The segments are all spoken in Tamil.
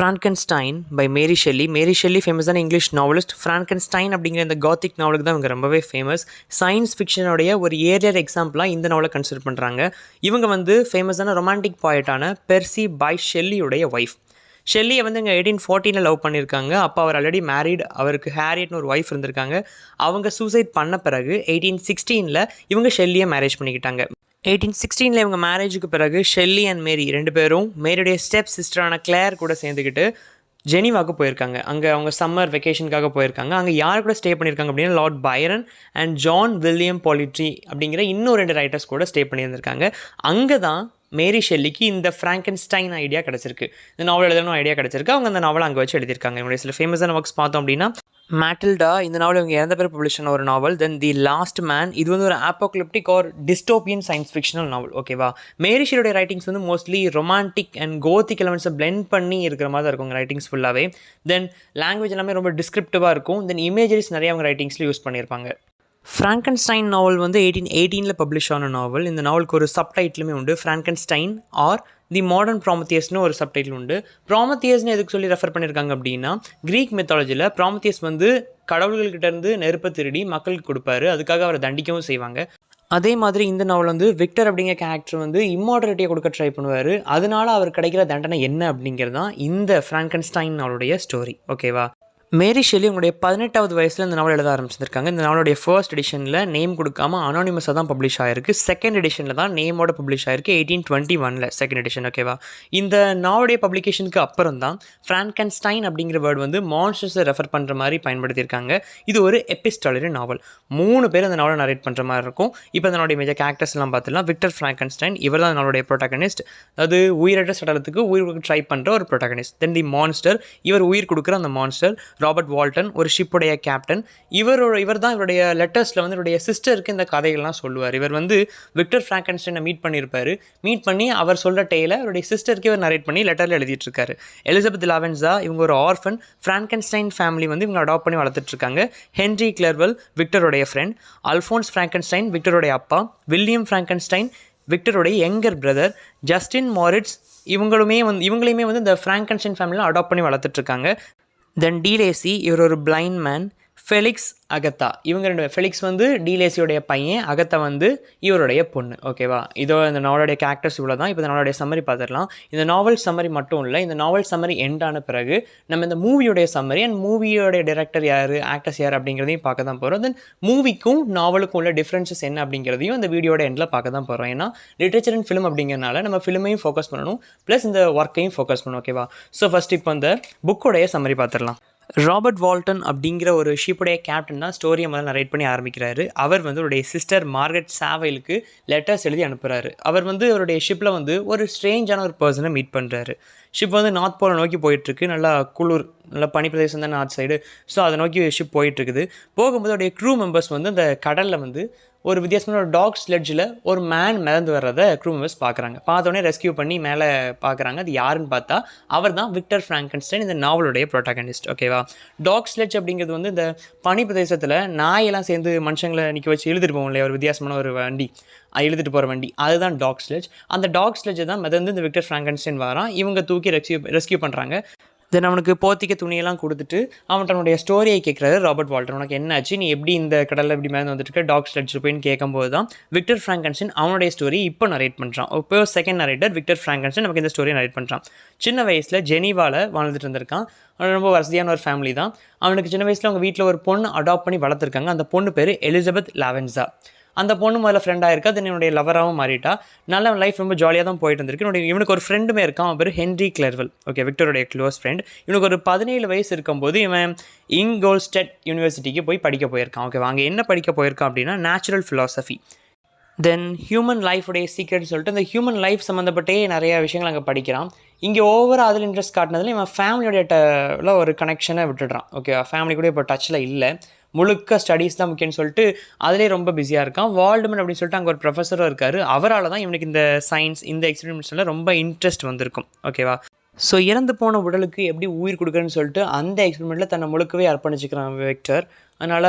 ஃப்ரான்கென்ஸ்டைன் by Mary Shelley. Mary Shelley ஃபேமஸான இங்கிலீஷ் நாவலிஸ்ட். ஃப்ரான்கென்ஸ்டைன் அப்படிங்கிற இந்த காத்திக் நாவலுக்கு தான் இவங்க ரொம்பவே ஃபேமஸ். சயின்ஸ் ஃபிக்ஷனுடைய ஒரு ஏரியர் எக்ஸாம்பிளாக இந்த நாவலை கன்சிடர் பண்ணுறாங்க. இவங்க வந்து ஃபேமஸான ரொமான்டிக் பாய்ட்டான பெர்சி பை ஷெல்லியுடைய ஒய்ஃப். ஷெல்லியை வந்து இங்கே 1814 லவ் பண்ணியிருக்காங்க. அப்போ அவர் ஆல்ரெடி மேரீட். அவருக்கு ஹேரியட்னு ஒரு ஒய்ஃப் இருந்திருக்காங்க. அவங்க சூசைட் பண்ண பிறகு 1816 இவங்க ஷெல்லியை மேரேஜ் பண்ணிக்கிட்டாங்க. 1816 இவங்க மேரேஜுக்கு பிறகு ஷெல்லி அண்ட் மேரி ரெண்டு பேரும் மேரியுடைய ஸ்டெப் சிஸ்டரான கிளேர் கூட சேர்ந்துக்கிட்டு ஜெனீவாவுக்கு போயிருக்காங்க. அங்கே அவங்க சம்மர் வெக்கேஷனுக்காக போயிருக்காங்க. அங்கே யார் கூட ஸ்டே பண்ணியிருக்காங்க அப்படின்னா Lord Byron and John William Polidori அப்படிங்கிற இன்னும் 2 ரைட்டர்ஸ் கூட ஸ்டே பண்ணியிருந்திருக்காங்க. அங்கே தான் மேரி ஷெல்லிக்கு இந்த ஃப்ராங்கென்ஸ்டைன் ஐடியா கிடச்சிருக்கு. இந்த நாவல் எழுதணும் ஐடியா கிடச்சிருக்கு. அவங்க அந்த நாவலை அங்கே வச்சு எழுதியிருக்காங்க. இவங்களுடைய சில ஃபேமஸான ஒர்க்ஸ் பார்த்தோம் அப்படின்னா மேட்டில்டா, இந்த நாவல் இவங்க இறந்த பேர் பப்ளிஷ் பண்ண ஒரு நாவல். தென் தி லாஸ்ட் மேன், இது வந்து ஒரு apocalyptic or dystopian science fictional novel. ஓகேவா. மேரி ஷெல்லியோட ரைட்டிங்ஸ் வந்து மோஸ்ட்லி ரொமான்டிக் அண்ட் கோத்திக் எலமெண்ட்ஸை பிளெண்ட் பண்ணி இருக்கிற மாதிரி தான் இருக்கும் ரைட்டிங்ஸ் ஃபுல்லாகவே. தென் லாங்குவேஜ் எல்லாமே ரொம்ப டிஸ்கிரிப்டிவாக இருக்கும். தென் இமேஜரிஸ் நிறைய அவங்க ரைட்டிங்ஸில் யூஸ் பண்ணியிருப்பாங்க. ஃப்ராங்கென்ஸ்டைன் நாவல் வந்து 1818 பப்ளிஷ் ஆன நாவல். இந்த நாவலுக்கு ஒரு சப்டைட்டிலுமே உண்டு, ஃப்ராங்கென்ஸ்டைன் ஆர் தி மாடர்ன் ப்ராமத்தியஸ்னு ஒரு சப்டைட்டில் உண்டு. ப்ராமத்தியஸ்னு எதுக்கு சொல்லி ரெஃபர் பண்ணியிருக்காங்க அப்படின்னா, கிரீக் மெத்தாலஜியில் ப்ராமத்தியஸ் வந்து கடவுள்கிட்டேருந்து நெருப்பை திருடி மக்களுக்கு கொடுப்பாரு. அதுக்காக அவரை தண்டிக்கவும் செய்வாங்க. அதே மாதிரி இந்த நாவல் வந்து விக்டர் அப்படிங்கிற கேரக்டர் வந்து இம்மார்டாலிட்டியை கொடுக்க ட்ரை பண்ணுவார். அதனால அவர் கிடைக்கிற தண்டனை என்ன அப்படிங்கிறது தான் இந்த ஃப்ராங்கென்ஸ்டைன் நாவலுடைய ஸ்டோரி. ஓகேவா. மேரி ஷெல்லி உங்களுடைய 18வது வயசில் இந்த நாவல் எழுத ஆரம்பிச்சிருக்காங்க. இந்த நாவலுடைய ஃபர்ஸ்ட் எடிஷனில் நேம் கொடுக்காமல் அனானிமஸாக தான் பப்ளிஷ் ஆகிருக்கு. செகண்ட் எடிஷனில் தான் நேமோட பப்ளிஷ் ஆகிருக்கு 1821 செகண்ட் எடிஷன். ஓகேவா. இந்த நாவலுடைய பப்ளிகேஷனுக்கு அப்புறம் தான் ஃப்ராங்கென்ஸ்டைன் அப்படிங்கிற வேர்டு வந்து மான்ஸ்டர்ஸை ரெஃபர் பண்ணுற மாதிரி பயன்படுத்தியிருக்காங்க. இது ஒரு எபிஸ்டாலரி நாவல். 3 பேர் அந்த நாவலை நரேட் பண்ணுற மாதிரி இருக்கும். இப்போ அதனுடைய மேஜர் கேரக்டர்ஸ்லாம் பார்த்துலாம். விக்டர் ஃப்ராங்கென்ஸ்டைன், இவர் தான் நாவலுடைய ப்ரோட்டாகனிஸ்ட். அதாவது உயிரற்ற சடலத்துக்கு உயிர் கொடுக்க ட்ரை பண்ணுற ஒரு ப்ரோட்டாகனிஸ்ட். தென் தி மான்ஸ்டர், இவர் உயிர் கொடுக்குற அந்த மான்ஸ்டர். ராபர்ட் வால்டன், ஒரு ஷிப்புடைய கேப்டன். இவர் தான் இவருடைய லெட்டர்ஸில் வந்து இவருடைய சிஸ்டருக்கு இந்த கதைகள்லாம் சொல்லுவார். இவர் வந்து விக்டர் ஃப்ராங்கென்ஸ்டைனை மீட் பண்ணியிருப்பார். மீட் பண்ணி அவர் சொல்கிற டேயில் அவருடைய சிஸ்டருக்கு இவர் நரேட் பண்ணி லெட்டரில் எழுதிட்டு இருக்காரு. எலிசபெத் லாவென்ஸா, இவங்க ஒரு ஆர்ஃபன். ஃப்ராங்கென்ஸ்டைன் ஃபேமிலி வந்து இவங்க அடாப்ட் பண்ணி வளர்த்துட்ருக்காங்க. ஹென்ரி கிளர்வெல், விக்டருடைய ஃப்ரெண்ட். அல்ஃபோன்ஸ் ஃப்ராங்கென்ஸ்டைன், விக்டருடைய அப்பா. வில்லியம் ஃப்ராங்கென்ஸ்டைன், விக்டருடைய யங்கர் பிரதர். ஜஸ்டின் மாரிட்ஸ், இவங்களையுமே வந்து இந்த ஃப்ராங்கென்ஸ்டைன் ஃபேமிலியில் அடாப்ட் பண்ணி வளர்த்துட்ருக்காங்க. தென் டீலேசி, இவர் ஒரு பிளைண்ட் மேன். ஃபெலிக்ஸ், அகத்தா, இவங்க 2 பேர். ஃபெலிக்ஸ் வந்து டீலேசியோடைய பையன், அகத்தா வந்து இவருடைய பொண்ணு. ஓகேவா. இதோ இந்த நாவலுடைய கேரக்டர்ஸ் இவ்வளோ தான். இப்போ இந்த நாவலுடைய சம்மரி பார்த்துடலாம். இந்த நாவல் சம்மரி மட்டும் இல்லை, இந்த நாவல் சம்மரி எண்ட் ஆன பிறகு நம்ம இந்த மூவியோடைய சம்மரி அண்ட் மூவியோடைய டைரக்டர் யார், ஆக்டர்ஸ் யார் அப்படிங்கிறதையும் பார்க்க தான் போகிறோம். தென் மூவிக்கும் நாவலுக்கும் உள்ள டிஃப்ரென்சஸ் என்ன அப்படிங்கிறதையும் இந்த வீடியோட எண்டில் பார்க்க தான் போகிறோம். ஏன்னா லிட்ரேச்சர் அண்ட் ஃபிலிம் அப்படிங்கிறனால நம்ம ஃபிலிமையும் ஃபோக்கஸ் பண்ணணும், ப்ளஸ் இந்த ஒர்க்கையும் ஃபோக்கஸ் பண்ணணும். ஓகேவா. ஸோ ஃபஸ்ட் இப்போ இந்த புக்கோடைய சம்மரி பார்த்துடலாம். ராபர்ட் வால்டன் அப்படிங்கிற ஒரு ஷிப்புடைய கேப்டன் தான் ஸ்டோரியை முதல்ல நரேட் பண்ணி ஆரம்பிக்கிறாரு. அவர் வந்து அவருடைய சிஸ்டர் மார்கரெட் சாவைலுக்கு லெட்டர்ஸ் எழுதி அனுப்புகிறாரு. அவர் வந்து அவருடைய ஷிப்பில் வந்து ஒரு ஸ்ட்ரேஞ்சான ஒரு பர்சனை மீட் பண்ணுறாரு. ஷிப் வந்து நார்த் போலை நோக்கி போயிட்டுருக்கு. நல்லா குளிர், நல்லா பனி பிரதேசம் தான் நார்த் சைடு. ஸோ அதை நோக்கி ஷிப் போயிட்டுருக்குது. போகும்போது அவருடைய க்ரூ மெம்பர்ஸ் வந்து அந்த கடலில் வந்து ஒரு வித்தியாசமான ஒரு டாக் ஸ்லெட்ஜில் ஒரு மேன் மிதந்து வர்றதை க்ரூ மெம்பர்ஸ் பார்க்குறாங்க. பார்த்தோன்னே ரெஸ்கியூ பண்ணி மேலே பார்க்குறாங்க. அது யாருன்னு பார்த்தா அவர் தான் விக்டர் ஃப்ராங்கென்ஸ்டைன், இந்த நாவலுடைய ப்ரோட்டாகனிஸ்ட். ஓகேவா. டாக் ஸ்லெட்ஜ் அப்படிங்கிறது வந்து இந்த பனி பிரதேசத்தில் நாயெல்லாம் சேர்ந்து மனுஷங்களை நிற்க வச்சு இழுத்துட்டு போவோம் இல்லையா, ஒரு வித்தியாசமான ஒரு வண்டி, இழுத்துட்டு போகிற வண்டி, அதுதான் டாக் ஸ்லெட்ஜ். அந்த டாக் ஸ்லெட்ஜை தான் மிதந்து இந்த விக்டர் ஃப்ராங்கென்ஸ்டைன் வரான். இவங்க தூக்கி ரெஸ்கியூ பண்ணுறாங்க. தென் அவனுக்கு போத்திக்க துணியெல்லாம் கொடுத்துட்டு அவன்கிட்ட அவனுடைய ஸ்டோரியை கேட்குறாரு ராபர்ட் வால்டன். உனக்கு என்னாச்சு, நீ எப்படி இந்த கடலில் எப்படி மேலே வந்துட்டு டாக் ஸ்லெட்ஜ் போயின்னு கேட்கும்போது தான் விக்டர் ஃப்ராங்கென்ஸ்டைன் அவனுடைய ஸ்டோரி இப்போ நரேட் பண்ணுறான். இப்போ செகண்ட் நரேட்டர் விக்டர் ஃப்ராங்கென்ஸ்டைன் நமக்கு இந்த ஸ்டோரியை நரேட் பண்ணுறான். சின்ன வயசில் ஜெனீவாவில் வாழ்ந்துட்டு இருந்திருக்கான். அவன் ரொம்ப வசதியான ஒரு ஃபேமிலி தான். அவனுக்கு சின்ன வயசில் அவங்க வீட்டில் ஒரு பொண்ணு அடாப்ட் பண்ணி வளர்த்துருக்காங்க. அந்த பொண்ணு பேர் எலிசபெத் லாவென்ஸா. அந்த பொண்ணு முதல்ல ஃப்ரெண்டாக இருக்கா. தென் என்னுடைய லவராகவும் மாறிட்டா. நல்ல லைஃப் ரொம்ப ஜாலியாக தான் போயிட்டு இருந்திருக்கு. இவனுக்கு ஒரு ஃப்ரெண்டுமே இருக்கான். அவன் பேர் ஹென்ரி கிளர்வெல். ஓகே, விக்டருடைய க்ளோஸ் ஃப்ரெண்ட். இவனுக்கு ஒரு 17 வயசு இருக்கும்போது இவன் இங்கோல்ஸ்டெட் யூனிவர்சிட்டிக்கு போய் படிக்க போயிருக்கான். ஓகே, அங்கே என்ன படிக்க போயிருக்கான் அப்படின்னா நேச்சுரல் ஃபிலாசபி. தென் ஹியூமன் லைஃபுடைய சீக்ரெட்னு சொல்லிட்டு இந்த ஹியூமன் லைஃப் சம்மந்தப்பட்டே நிறையா விஷயங்கள் அங்கே படிக்கிறான். இங்கே ஓவராக அதில் இன்ட்ரெஸ்ட் காட்டினதில் இவன் ஃபேமிலியோட ஒரு கனெக்ஷனை விட்டுடுறான். ஓகே, ஃபேமிலி கூட இப்போ டச்சில் இல்லை. முழுக்க ஸ்டடீஸ் தான் முக்கியம்னு சொல்லிட்டு அதிலே ரொம்ப பிஸியாக இருக்கான். வால்டமன் அப்படின்னு சொல்லிட்டு அங்கே ஒரு ப்ரொஃபஸரும் இருக்கார். அவரால் தான் இவனுக்கு இந்த சயின்ஸ், இந்த எக்ஸ்பெரிமெண்ட்ஸில் ரொம்ப இன்ட்ரெஸ்ட் வந்திருக்கும். ஓகேவா. ஸோ இறந்து போன உடலுக்கு எப்படி உயிர் கொடுக்குறேன்னு சொல்லிட்டு அந்த எக்ஸ்பெரிமெண்ட்டில் தன்னை முழுக்கவே அர்ப்பணிச்சுக்கிறான் விக்டர். அதனால்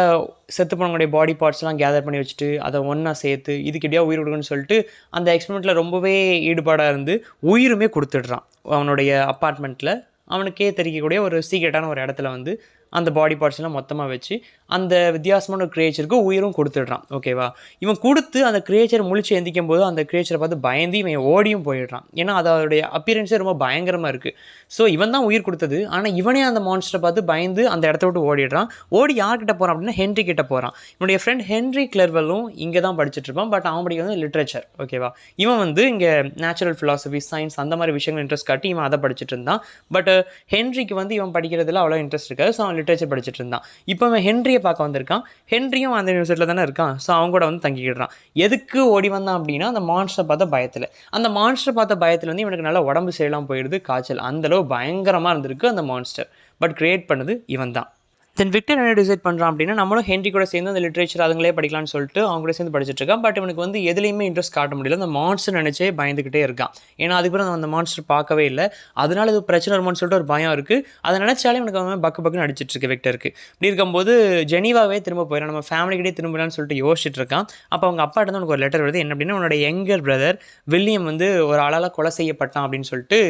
செத்து போனவங்களுடைய பாடி பார்ட்ஸ்லாம் கேதர் பண்ணி வச்சுட்டு அதை ஒன்றா சேர்த்து இதுக்கு எப்படியா உயிர் கொடுக்குன்னு சொல்லிட்டு அந்த எக்ஸ்பெரிமெண்ட்டில் ரொம்பவே ஈடுபாடாக இருந்து உயிருமே கொடுத்துடுறான். அவனுடைய அப்பார்ட்மெண்ட்டில் அவனுக்கே தெரியக்கூடிய ஒரு சீக்ரெட்டான ஒரு இடத்துல வந்து அந்த பாடி பார்ட்ஸ்லாம் மொத்தமாக வச்சு அந்த வித்தியாசமான ஒரு கிரியேச்சருக்கு உயிரும் கொடுத்துடுறான். ஓகேவா? இவன் கொடுத்து அந்த கிரியேச்சர் முழிச்சு எந்திக்கும் போது அந்த கிரியேச்சரை பார்த்து பயந்து இவன் ஓடியும் போயிடுறான். ஏன்னா அதோடைய அப்பியரன்ஸே ரொம்ப பயங்கரமாக இருக்குது. ஸோ இவன் தான் உயிர் கொடுத்தது, ஆனால் இவனே அந்த மான்ஸ்டரை பார்த்து பயந்து அந்த இடத்த விட்டு ஓடிடுறான். ஓடி யார்கிட்ட போகிறான் அப்படின்னா ஹென்ரி கிட்ட போகிறான். இவனுடைய ஃப்ரெண்ட் ஹென்ரி கிளர்வெல்லும் இங்கே தான் படிச்சுட்டு இருப்பான். பட் அவன் படிக்கிறது லிட்ரேச்சர். ஓகேவா? இவன் வந்து இங்கே நேச்சுரல் ஃபிலாசபி, சயின்ஸ் அந்த மாதிரி விஷயங்கள் இன்ட்ரெஸ்ட் காட்டி இவன் அதை படிச்சுட்டு இருந்தான். பட் ஹென்ரிக்கு வந்து இவன் படிக்கிறதுல அவ்வளோ இன்ட்ரெஸ்ட் இருக்காது. ஸோ அவன் லிட்ரேச்சர் படிச்சுட்டு இருந்தான். இப்போ அவன் ஹென்ரியை பார்க்க வந்திருக்கான். ஹென்ரியும் அந்த யூனிவர்சிட்டியில் தானே இருக்கான். ஸோ அவங்க கூட வந்து தங்கிக்கிடுறான். எதுக்கு ஓடி வந்தான் அப்படின்னா அந்த மான்ஸ்டரை பார்த்த பயத்தில். அந்த மான்ஸ்டரை பார்த்த பயத்தில் வந்து இவனுக்கு நல்லா உடம்பு செய்யலாம் போயிடுது, காய்ச்சல். அந்தளவு பயங்கரமாக இருந்திருக்கு அந்த மான்ஸ்டர். பட் கிரியேட் பண்ணது இவன் தான். தென் விக்டர் என்ன டிசைட் பண்ணுறான் அப்படின்னா நம்மளும் ஹென்ரி கூட சேர்ந்து அந்த லிட்ரேச்சர் அதுங்களே படிக்கலாம்னு சொல்லிட்டு அவங்க கூட சேர்ந்து படிச்சுட்டு இருக்கான். பட் இவனுக்கு வந்து எதுலேயுமே இன்ட்ரெஸ்ட் காட்ட முடியல. அந்த மான்ஸ்டர் நினச்சே பயந்துக்கிட்டே இருக்கான். ஏன்னா அதுக்கப்புறம் அந்த மான்ஸ்டர் பார்க்கவே இல்லை. அதனால இது பிரச்சனை வருமானு சொல்லிட்டு ஒரு பயம் இருக்குது. அதை நினச்சாலே இவனுக்கு அவன் பக்கு பக்குன்னு அடிச்சிட்டு இருக்கு விக்டருக்கு. இப்படி இருக்கும்போது ஜெனீவாவே திரும்ப போயிடறான். நம்ம ஃபேமிலிக்கிட்டே திரும்பலான்னு சொல்லிட்டு யோசிச்சுட்டு இருக்கான். அப்போ அவங்க அப்பாட்ட வந்து உனக்கு ஒரு லெட்டர் வருது. என்ன அப்படின்னா உன்னோட யங்கர் பிரதர் வில்லியம் வந்து ஒரு ஆளால் கொலை செய்யப்பட்டான் அப்படின்னு சொல்லிட்டு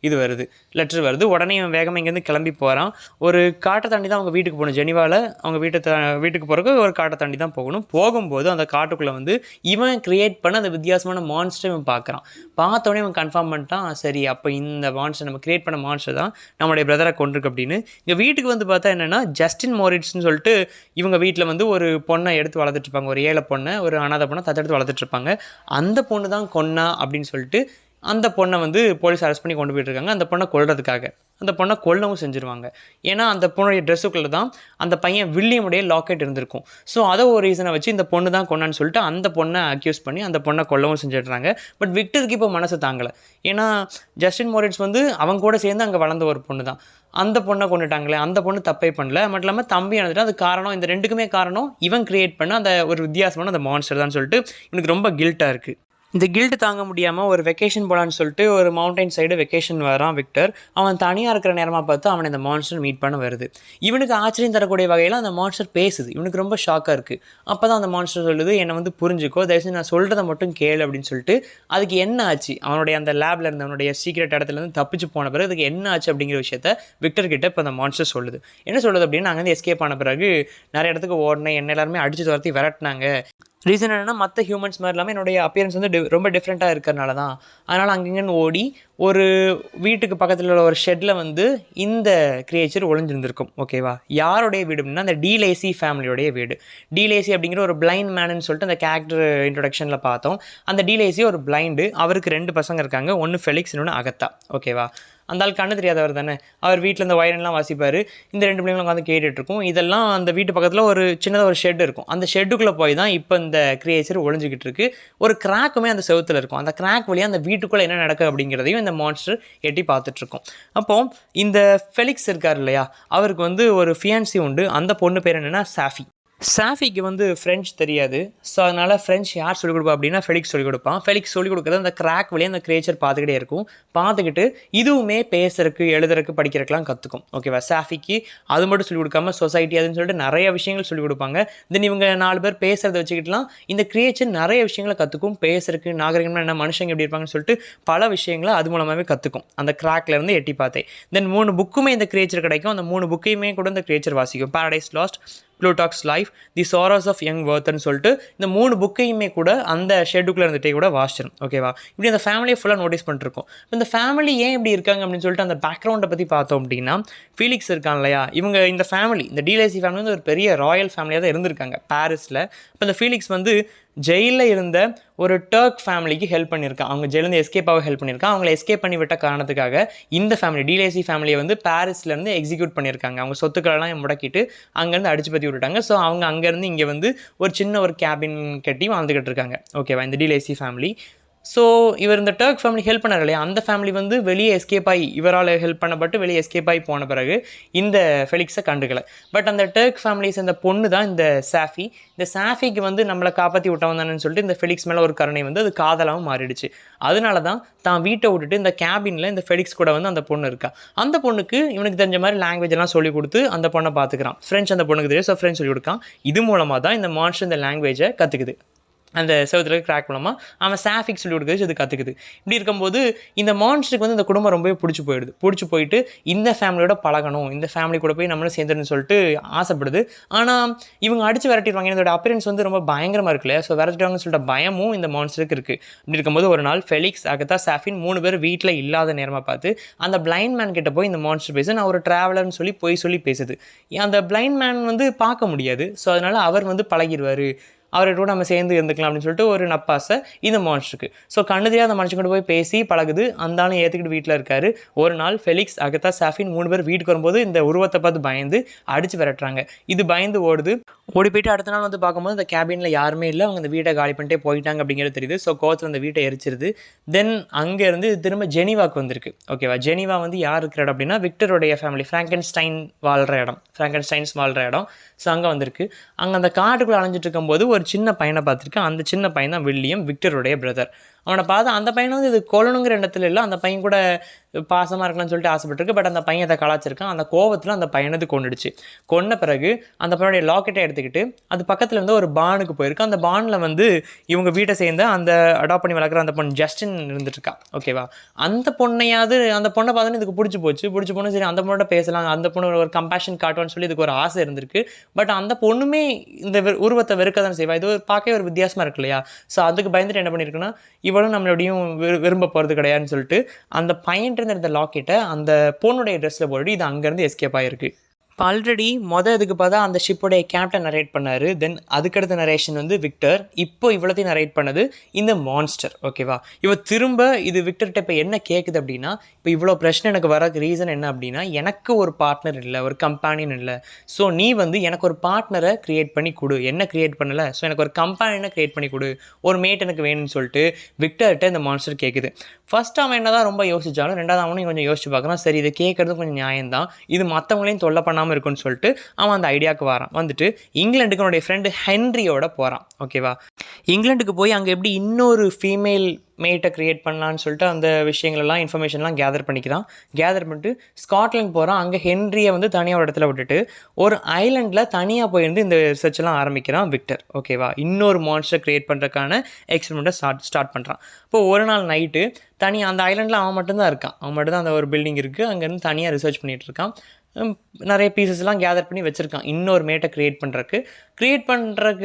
இது வருது, லெட்டர் வருது. உடனே இவன் வேகமாக இங்கேருந்து கிளம்பி போகிறான். ஒரு காட்டை தாண்டி தான் அவங்க வீட்டுக்கு போகணும். ஜெனீவாவில் அவங்க வீட்டுக்கு போகிறதுக்கு ஒரு காட்டை தாண்டி தான் போகணும். போகும்போது அந்த காட்டுக்குள்ளே வந்து இவன் கிரியேட் பண்ண அந்த வித்தியாசமான மான்ஸ்டர் இவன் பார்க்குறான். பார்த்தோன்னே இவன் கன்ஃபார்ம் பண்ணிட்டான், சரி அப்போ இந்த மான்ஸ்டர் நம்ம கிரியேட் பண்ண மான்ஸ்டர் தான் நம்மளுடைய பிரதரை கொண்டிருக்கு அப்படின்னு. இங்கே வீட்டுக்கு வந்து பார்த்தா என்னென்னா ஜஸ்டின் மோரிட்ஸ்னு சொல்லிட்டு இவங்க வீட்டில் வந்து ஒரு பொண்ணை எடுத்து வளர்த்துட்ருப்பாங்க. ஒரு ஏழை பொண்ணை, ஒரு அனாதை பொண்ணை தத்தெடுத்து வளர்த்துட்ருப்பாங்க. அந்த பொண்ணு தான் கொன்னா அப்படின்னு சொல்லிட்டு அந்த பொண்ணை வந்து போலீஸ் அரெஸ்ட் பண்ணி கொண்டு போயிட்டுருக்காங்க. அந்த பொண்ணை கொல்றதுக்காக. அந்த பொண்ணை கொல்லவும் செஞ்சுருவாங்க. ஏன்னா அந்த பொண்ணுடைய ட்ரெஸ்ஸுக்குள்ளே தான் அந்த பையன் வில்லியமுடைய லாக்கெட் இருந்திருக்கும். ஸோ அதை ஒரு ரீசனை வச்சு இந்த பொண்ணு தான் கொன்னான்னு சொல்லிட்டு அந்த பொண்ணை அக்யூஸ் பண்ணி அந்த பொண்ணை கொல்லவும் செஞ்சிடுறாங்க. பட் விக்டருக்கு இப்போ மனசு தாங்கலை. ஏன்னா ஜஸ்டின் மோரிட்ஸ் வந்து அவங்க கூட சேர்ந்து அங்கே வளர்ந்த ஒரு பொண்ணு தான். அந்த பொண்ணை கொண்டுட்டாங்களே, அந்த பொண்ணு தப்பே பண்ணல. மட்டும் இல்லாமல் தம்பி இறந்துட்டு அது காரணம், இந்த ரெண்டுக்குமே காரணம் இவன் கிரியேட் பண்ண அந்த ஒரு வித்தியாசமான அந்த மான்ஸ்டர் தான் சொல்லிட்டு இவனுக்கு ரொம்ப கில்ட்டாக இருக்குது. இந்த கில்ட்டு தாங்க முடியாமல் ஒரு வெக்கேஷன் போகலான்னு சொல்லிட்டு ஒரு மவுண்டைன் சைடு வெக்கேஷன் வரான் விக்டர். அவன் தனியாக இருக்கிற நேரமாக பார்த்து அவனை இந்த மான்ஸ்டர் மீட் பண்ண வருது. இவனுக்கு ஆச்சரியம் தரக்கூடிய வகையில் அந்த மான்ஸ்டர் பேசுது. இவனுக்கு ரொம்ப ஷாக்காக இருக்குது. அப்போ தான் அந்த மான்ஸ்டர் சொல்லுது, என்னை வந்து புரிஞ்சுக்கோ, தயவுசெய்து நான் சொல்கிறத மட்டும் கேளு அப்படின்னு சொல்லிட்டு. அதுக்கு என்ன ஆச்சு, அவனுடைய அந்த லேபில் இருந்து அவனுடைய சீக்ரெட் இடத்துலேருந்து தப்பிச்சு போன பிறகு அதுக்கு என்ன ஆச்சு அப்படிங்கிற விஷயத்த விக்டர் கிட்ட இப்போ அந்த மான்ஸ்டர் சொல்லுது. என்ன சொல்லுது அப்படின்னா, நாங்கள் வந்து எஸ்கேப் ஆன பிறகு நிறைய இடத்துக்கு ஓடினேன், என்ன எல்லாருமே அடிச்சு துரத்தி விரட்டினாங்க. ரீசன் என்னென்னா மற்ற ஹியூமன்ஸ் மாதிரி இல்லாமல் என்னுடைய அப்பியரன்ஸ் வந்து ரொம்ப டிஃப்ரெண்ட்டாக இருக்கிறனால தான். அதனால் அங்கேங்கன்னு ஓடி ஒரு வீட்டுக்கு பக்கத்தில் உள்ள ஒரு ஷெட்டில் வந்து இந்த கிரியேச்சர் ஒளிஞ்சிருந்திருக்கும். ஓகேவா? யாருடைய வீடு அப்படின்னா அந்த டீலேசி ஃபேமிலியோடைய வீடு. டீலேசி அப்படிங்கிற ஒரு பிளைண்ட் மேனுன்னு சொல்லிட்டு அந்த கேரக்டர் இன்ட்ரொடக்ஷனில் பார்த்தோம். அந்த டீலேசி ஒரு பிளைண்டு. அவருக்கு 2 பசங்க இருக்காங்க. ஒன்று ஃபெலிக்ஸ், இன்னொன்று அகத்தா. ஓகேவா? அந்த ஆள் கண்ணு தெரியாதவர் தானே. அவர் வீட்டில் இந்த வயலின்லாம் வாசிப்பார். இந்த 2 பிள்ளைங்களும் உட்காந்து கேட்டுட்ருக்கும். இதெல்லாம் அந்த வீட்டு பக்கத்தில் ஒரு சின்னதாக ஒரு ஷெட் இருக்கும். அந்த ஷெட்டுக்குள்ளே போய் தான் இப்போ இந்த கிரியேச்சர் ஒளிஞ்சிக்கிட்டு இருக்குது. ஒரு கிராக்குமே அந்த செவுத்தில் இருக்கும். அந்த கிராக் வழியாக அந்த வீட்டுக்குள்ளே என்ன நடக்குது அப்படிங்கிறதையும் இந்த மான்ஸ்டர் எட்டி பார்த்துட்ருக்கோம். அப்போது இந்த ஃபெலிக்ஸ் இருக்கார் இல்லையா, அவருக்கு வந்து ஒரு ஃபியான்சி உண்டு. அந்த பொண்ணு பேர் என்னென்னா சாஃபி. சாஃபிக்கு வந்து ஃப்ரெஞ்ச் தெரியாது. ஸோ அதனால் ஃப்ரெஞ்ச் யார் சொல்லிக் கொடுப்பா அப்படின்னா ஃபெலிக்ஸ் சொல்லிக் கொடுப்பான். ஃபெலிக்ஸ் சொல்லிக் கொடுக்குறது அந்த கிராக் வழியாக அந்த கிரியேச்சர் பார்த்துக்கிட்டே இருக்கும். பார்த்துக்கிட்டு இதுவுமே பேசுறதுக்கு, எழுதுறதுக்கு, படிக்கிறதுக்கெலாம் கற்றுக்கும். ஓகேவா? சாஃபிக்கு அது மட்டும் சொல்லிக் கொடுக்காம சொசைட்டி அதுன்னு சொல்லிட்டு நிறைய விஷயங்கள் சொல்லிக் கொடுப்பாங்க. தென் இவங்க 4 பேர் பேசுகிறத வச்சுக்கிட்டுலாம் இந்த கிரியேச்சர் நிறைய விஷயங்களை கற்றுக்கும். பேசுறதுக்கு, நாகரிகம்னா என்ன, மனுஷங்க எப்படி இருப்பாங்கன்னு சொல்லிட்டு பல விஷயங்களை அது மூலமாகவே கற்றுக்கும். அந்த கிராக்லேருந்து எட்டி பார்த்தேன். தென் 3 புக்குமே இந்த கிரியேச்சர் கிடைக்கும். அந்த 3 புக்கையுமே கூட இந்த கிரியேச்சர் வாசிக்கும். Paradise Lost, Plutarch's life, the Sorrows of Young வர்த்னு சொல்லிட்டு இந்த 3 புக்கையுமே கூட அந்த ஷெட்டுக்குள்ளே இருந்துகிட்டே கூட வாசிச்சிடும். ஓகேவா? இப்படி அந்த ஃபேமிலியை ஃபுல்லாக நோட்டீஸ் பண்ணிருக்கோம். இந்த ஃபேமிலி ஏன் இப்படி இருக்காங்க அப்படின்னு சொல்லிட்டு அந்த பேக்ரவுண்டை பற்றி பார்த்தோம் அப்படின்னா, ஃபீலிக்ஸ் இருக்கான் இல்லையா, இவங்க இந்த ஃபேமிலி, இந்த டீலேசி ஃபேமிலி வந்து ஒரு பெரிய ராயல் ஃபேமிலியாக தான் இருந்திருக்காங்க பாரிஸில். இப்போ இந்த ஃபீலிக்ஸ் வந்து ஜெயிலில் இருந்த ஒரு டர்க் ஃபேமிலிக்கு ஹெல்ப் பண்ணியிருக்கான். அவங்க ஜெயிலேருந்து எஸ்கேப் ஆக ஹெல்ப் பண்ணியிருக்கான். அவங்கள எஸ்கேப் பண்ணி விட்ட காரணத்துக்காக இந்த ஃபேமிலி, டீலேசி ஃபேமிலியை வந்து பாரிஸ்லேருந்து எக்ஸிக்யூட் பண்ணியிருக்காங்க. அவங்க சொத்துக்களெல்லாம் முடக்கிட்டு அங்கேருந்து அடிச்சு பற்றி விட்டுட்டாங்க. ஸோ அவங்க அங்கேருந்து இங்கே வந்து ஒரு சின்ன ஒரு கேபின் கட்டி வாழ்ந்துக்கிட்டு இருக்காங்க. ஓகேவா? இந்த டீலேசி ஃபேமிலி. ஸோ இவர் இந்த டர்க் ஃபேமிலி ஹெல்ப் பண்ணார் இல்லையா, அந்த ஃபேமிலி வந்து வெளியே எஸ்கேப் ஆகி, இவரால் ஹெல்ப் பண்ணப்பட்டு வெளியே எஸ்கேப் ஆகி போன பிறகு இந்த ஃபெலிக்ஸை கண்டுக்கலை. பட் அந்த டர்க் ஃபேமிலிஸ் அந்த பொண்ணு தான் இந்த சாஃபி. இந்த சாஃபிக்கு வந்து நம்மளை காப்பாற்றி விட்டவன் தானேன்னு சொல்லிட்டு இந்த ஃபெலிக்ஸ் மேலே ஒரு கருணை வந்து அது காதலாகவும் மாறிடுச்சு. அதனால தான் வீட்டை விட்டுட்டு இந்த கேபினில் இந்த ஃபெலிக்ஸ் கூட வந்து அந்த பொண்ணு இருக்கா. அந்த பொண்ணுக்கு இவனுக்கு தெரிஞ்ச மாதிரி லாங்குவேஜ் எல்லாம் சொல்லிக் கொடுத்து அந்த பொண்ணை பார்த்துக்கிறான். ஃப்ரெஞ்ச் அந்த பொண்ணுக்கு தெரியும். ஸோ ஃப்ரெஞ்ச் சொல்லிக் கொடுக்கான். இது மூலமாக தான் இந்த மான்ஸ்டர் இந்த லாங்குவேஜை கற்றுக்குது. அந்த செவத்துல கிராக் மூலமாக அவன் சாஃபிக் சொல்லி கொடுக்குறது இது கற்றுக்குது. இப்படி இருக்கும்போது இந்த மான்ஸ்டருக்கு வந்து இந்த குடும்பம் ரொம்பவே பிடிச்சி போயிட்டு இந்த ஃபேமிலியோட பழகணும், இந்த ஃபேமிலி கூட போய் நம்மளும் சேர்ந்துன்னு சொல்லிட்டு ஆசைப்படுது. ஆனால் இவங்க அடித்து விரட்டிடுவாங்க. இதோட அப்பியரன்ஸ் வந்து ரொம்ப பயங்கரமாக இருக்குல்ல. ஸோ விரட்டிடுவாங்கன்னு சொல்லிட்டு பயமும் இந்த மான்ஸ்டருக்கு இருக்குது. இப்படி இருக்கும்போது ஒரு நாள் ஃபெலிக்ஸ், அகதா, சாஃபின் 3 பேர் வீட்டில் இல்லாத நேரமாக பார்த்து அந்த பிளைண்ட் மேன் கிட்ட போய் இந்த மான்ஸ்டர் பேசு, நான் ஒரு ட்ராவலர்னு சொல்லி பேசுது. அந்த பிளைண்ட் மேன் வந்து பார்க்க முடியாது. ஸோ அதனால் அவர் வந்து பழகிடுவார், அவர்கிட்ட நம்ம சேர்ந்து இருந்துக்கலாம் அப்படின்னு சொல்லிட்டு ஒரு நப்பாசை இந்த மான்ஸ்டருக்கு. ஸோ கண்ணு தெரியாத அந்த மனுஷன் கூட போய் பேசி பழகுது. அந்த ஆளும் ஏற்றுக்கிட்டு வீட்டில் இருக்காரு. ஒரு நாள் ஃபெலிக்ஸ், அகதா, சாஃபின் 3 பேர் வீட்டுக்கு வரும்போது இந்த உருவத்தை பார்த்து பயந்து அடித்து விரட்டுறாங்க. இது பயந்து ஓடி போயிட்டு அடுத்த நாள் வந்து பார்க்கும்போது இந்த கேபினில் யாருமே இல்லை, அவங்க இந்த வீட்டை காலி பண்ணிட்டே போயிட்டாங்க அப்படிங்கிறது தெரியுது. ஸோ கோவத்தில் அந்த வீட்டை எரிச்சிருது. தென் அங்கேருந்து திரும்ப ஜெனீவாக்கு வந்திருக்கு. ஓகேவா, ஜெனீவா வந்து யார் இருக்கிற இடம் அப்படின்னா விக்டருடைய ஃபேமிலி, ஃப்ராங்கன்ஸ்டைன்ஸ் வாழ்கிற இடம். ஸோ அங்கே வந்திருக்கு. அங்கே அந்த காட்டுக்குள்ளே அலைஞ்சிட்டு இருக்கும்போது ஒரு சின்ன பையனை பார்த்துருக்கேன். அந்த சின்ன பையன் தான் வில்லியம், விக்டருடைய பிரதர். அவனை பார்த்து அந்த பையனை வந்து இது கொல்லணுங்கிற இடத்துல இல்லை, அந்த பையன் கூட பாசமாக இருக்கலாம்னு சொல்லிட்டு ஆசைப்பட்டிருக்கு. பட் அந்த பையன் அதை கலாச்சிருக்கான். அந்த கோவத்தில் அந்த பையனது கொண்டுடுச்சு. கொன்ன பிறகு அந்த பையனுடைய லாக்கெட்டை எடுத்துக்கிட்டு அது பக்கத்தில் இருந்து ஒரு பானுக்கு போயிருக்கு. அந்த பானில் வந்து இவங்க வீட்டை சேர்ந்து அந்த அடாப்ட் பண்ணி வளர்க்குற அந்த பொண்ணு ஜஸ்டின் இருந்துட்டுருக்கா. ஓகேவா, அந்த பொண்ணை பார்த்தோன்னே இதுக்கு பிடிச்சி போச்சு. சரி அந்த பொண்ணோட பேசலாம், அந்த பொண்ணு ஒரு கம்பேஷன் காட்டுவான்னு சொல்லி இதுக்கு ஒரு ஆசை இருந்திருக்கு. பட் அந்த பொண்ணுமே இந்த உருவத்தை வெறுக்க தான் செய்வா. இது பார்க்கவே ஒரு வித்தியாசமாக இருக்கு இல்லையா. ஸோ அதுக்கு பயந்துட்டு என்ன பண்ணியிருக்குன்னா, இவளும் நம்மளோடையும் விரும்ப போகிறது கிடையாதுன்னு சொல்லிட்டு அந்த பையன்ட்டு இருந்த லாக்கெட்டை அந்த பொண்ணுடைய ட்ரெஸ்ஸில் போட்டு இது அங்கேருந்து எஸ்கேப் ஆகிருக்கு. இப்போ ஆல்ரெடி இதுக்கு பார்த்தா அந்த ஷிப்போடைய கேப்டன் நரேட் பண்ணார். தென் அதுக்கடுத்த நரேஷன் வந்து விக்டர். இப்போ இவ்வளோத்தையும் நரேட் பண்ணது இந்த மான்ஸ்டர். ஓகேவா, திரும்ப இது விக்டர்கிட்ட இப்போ என்ன கேட்குது அப்படின்னா, இப்போ இவ்வளோ பிரச்சனை எனக்கு வரக்கு ரீசன் என்ன அப்படின்னா, எனக்கு ஒரு பார்ட்னர் இல்லை, ஒரு கம்பேனியன் இல்லை. ஸோ நீ வந்து எனக்கு ஒரு பார்ட்னரை க்ரியேட் பண்ணி கொடு. என்ன க்ரியேட் பண்ணலை, ஸோ எனக்கு ஒரு கம்பேனியனை க்ரியேட் பண்ணி கொடு, ஒரு மேட் எனக்கு வேணும்னு சொல்லிட்டு விக்டர்கிட்ட இந்த மான்ஸ்டர் கேட்குது. ஃபர்ஸ்ட் அவன் என்ன தான் ரொம்ப யோசிச்சாலும் ரெண்டாவது அவனையும் கொஞ்சம் யோசிச்சு பார்க்குறான். சரி, இதை கேட்குறது கொஞ்சம் நியாயம்தான், இது மற்றவங்களையும் தொல்லை பண்ணாமல் இருக்குன்னு சொல்லிட்டு அவன் அந்த ஐடியாவுக்கு வந்துட்டு இங்கிலாந்துக்கு அவனுடைய ஃப்ரெண்டு ஹென்ரியோட போகிறான். ஓகேவா, இங்கிலாந்துக்கு போய் அங்கே எப்படி இன்னொரு ஃபீமேல் மேட்டை க்ரியேட் பண்ணலான்னு சொல்லிட்டு அந்த விஷயங்கள்லாம் இன்ஃபர்மேஷன்லாம் கேதர் பண்ணிட்டு ஸ்காட்லாண்ட் போகிறான். அங்கே ஹென்ரியை வந்து தனியாக ஒரு இடத்துல விட்டுட்டு ஒரு ஐலண்டில் தனியாக போயிருந்து இந்த ரிசர்ச்லாம் ஆரம்பிக்கிறான் விக்டர். ஓகேவா, இன்னொரு மான்ஸ்டர் க்ரியேட் பண்ணுறதுக்கான எக்ஸ்பெரிமெண்ட்டை ஸ்டார்ட் பண்ணுறான். இப்போது ஒரு நாள் நைட்டு தனியாக அந்த ஐலண்டில் அவன் மட்டும்தான் இருக்கான். அவன் மட்டும்தான் அந்த ஒரு பில்டிங் இருக்குது, அங்கேருந்து தனியாக ரிசர்ச் பண்ணிகிட்டு இருக்கான். நிறைய பீசஸ்லாம் கேதர் பண்ணி வச்சுருக்கான் இன்னொரு மேட்டை க்ரியேட் பண்ணுறக்கு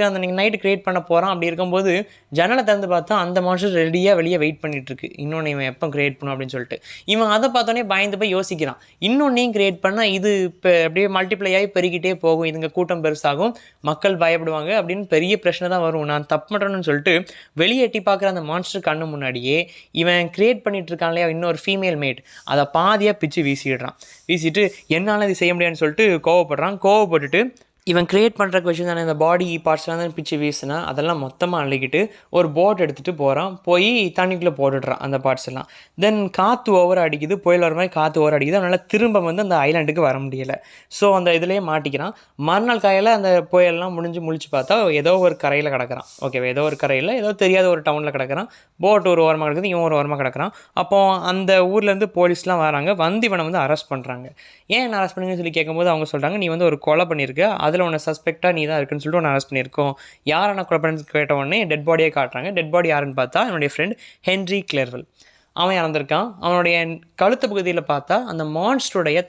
அந்த நீங்கள் நைட்டு க்ரியேட் பண்ண போகிறான். அப்படி இருக்கும்போது ஜன்னலை திறந்து பார்த்தா அந்த மான்ஸ்டர் ரெடியாக வெளியே வெயிட் பண்ணிகிட்ருக்கு, இன்னொன்று இவன் எப்போ க்ரியேட் பண்ணும் அப்படின்னு சொல்லிட்டு. இவன் அதை பார்த்தோன்னே பயந்து போய் யோசிக்கிறான், இன்னொன்னையும் க்ரியேட் பண்ணால் இது இப்போ அப்படியே மல்டிப்ளை ஆகி பெருகிட்டே போகும், இதுங்க கூட்டம் பெருசாகும், மக்கள் பயப்படுவாங்க அப்படின்னு பெரிய பிரச்சனை தான் வரும், நான் தப்பு பண்ணுறேன்னு சொல்லிட்டு வெளியே எட்டி பார்க்குற அந்த மான்ஸ்டர் கண்ணு முன்னாடியே இவன் க்ரியேட் பண்ணிகிட்டு இருக்கான் இல்லையா இன்னொரு ஃபீமேல் மேட், அதை பாதியாக பிச்சு வீசிட்டு என்னால் இது செய்ய முடியாதுன்னு சொல்லிட்டு கோவப்பட்டுட்டு இவன் க்ரியேட் பண்ணுறக்கு விஷயம் தானே இந்த பாடி பார்ட்ஸ்லாம் தான் பிச்சு வீசினா அதெல்லாம் மொத்தமாக அள்ளிக்கிட்டு ஒரு போட் எடுத்துகிட்டு போய் தண்ணிக்குள்ளே போட்டுடுறான் அந்த பார்ட்ஸ் எல்லாம். தென் காற்று ஓவர் அடிக்குது, புயல் வர மாதிரி காற்று ஓவர் அடிக்குது, அதனால் திரும்ப வந்து அந்த ஐலாண்டுக்கு வர முடியலை. ஸோ அந்த இதுலேயே மாட்டிக்கிறான். மறுநாள் காலையில் அந்த புயல்லாம் முழிச்சு பார்த்தா ஏதோ ஒரு கரையில் கிடக்கிறான். ஓகேவா, ஏதோ ஒரு கரையில் ஏதோ தெரியாத ஒரு டவுனில் கிடக்கிறான். போட் ஒரு ஓரமாக கிடக்குது, இவன் ஒரு ஓரமாக கிடக்கிறான். அப்போது அந்த ஊர்லேருந்து போலீஸ்லாம் வராங்க, வந்து இவனை வந்து அரெஸ்ட் பண்ணுறாங்க. ஏன் அரெஸ்ட் பண்ணுங்கன்னு சொல்லி கேட்கும்போது அவங்க சொல்கிறாங்க, நீ வந்து ஒரு கொலை பண்ணியிருக்க, அதில் உன்னை சஸ்பெக்டாக நீ தான் இருக்குன்னு சொல்லிட்டு ஒன்று அரெஸ்ட் பண்ணியிருக்கோம். யாரை கொலை பண்ணி கேட்ட உடனே டெட் பாடியை காட்டுறாங்க. டெட் பாடி யாருன்னு பார்த்தா என்னுடைய ஃப்ரெண்ட் ஹென்ரி கிளர்வெல். அவன் இறந்துருக்கான். அவனுடைய கழுத்து பகுதியில் பார்த்தா அந்த மான்ஸ்டருடைய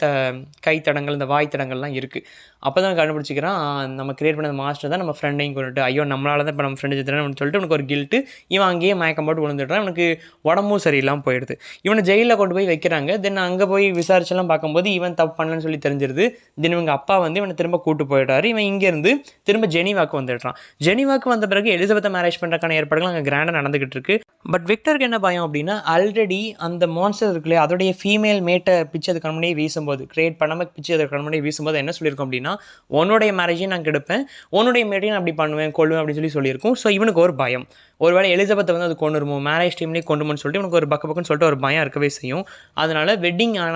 கைத்தடங்கள், இந்த வாய் தடங்கள்லாம் இருக்குது. அப்போ தான் கண்டுபிடிச்சிக்கிறான், நம்ம கிரியேட் பண்ண மாஸ்டர் தான் நம்ம ஃப்ரெண்டையும் கொண்டுட்டு, ஐயோ நம்மளால தான் இப்போ நம்ம ஃப்ரெண்டு செத்துறேன்னு சொல்லிட்டு உனக்கு ஒரு கில்ட்டு. இவன் அங்கேயே மயக்கம் போட்டு விழுந்துடுறான். இவனுக்கு உடம்பும் சரியில்லாமல் போயிடுது. இவனை ஜெயிலில் கொண்டு போய் வைக்கிறாங்க. தென் அங்கே போய் விசாரிச்செல்லாம் பார்க்கும்போது இவன் தப்பு பண்ணலன்னு சொல்லி தெரிஞ்சிருது. தென் இவங்க அப்பா வந்து இவனை திரும்ப கூட்டு போயிடுறாரு. இவன் இங்கேருந்து திரும்ப ஜெனீவாக்கு வந்துடுறான். ஜெனீவாக்கு வந்த பிறகு எலிசபெத்தை மேரேஜ் பண்ணுறதுக்கான ஏற்பாடுகள் அங்கே கிராண்டாக நடந்துகிட்டு இருக்கு. பட் விக்டருக்கு என்ன பயம் அப்படின்னா, ஆல்ரெடி அந்த மான்ஸ்டர் இருக்குல்ல அதோடைய ஃபீமேல் மேட்டை பிச்சு அது கண்முனையே வீசும்போது, கிரியேட் பண்ணாமல் பிச்சு அது கண்முனையே வீசும்போது என்ன சொல்லியிருக்கோம் அப்படின்னா, உன்னுடைய மேரேஜையும் நான் கெடுப்பேன், உன்னுடைய மேரேஜையும் நான் அப்படி பண்ணுவேன், கொள்வேன் அப்படின்னு சொல்லியிருக்கோம். ஸோ இவனுக்கு ஒரு பயம், ஒருவேளை எலிசபெத்தை வந்து அது கொண்டுருமோ, மேரேஜ் டைம்லேயே கொண்டுமோன்னு சொல்லிட்டு இவனுக்கு ஒரு பக்குன்னு சொல்லிட்டு ஒரு பயம் இருக்கவே செய்யும். அதனால்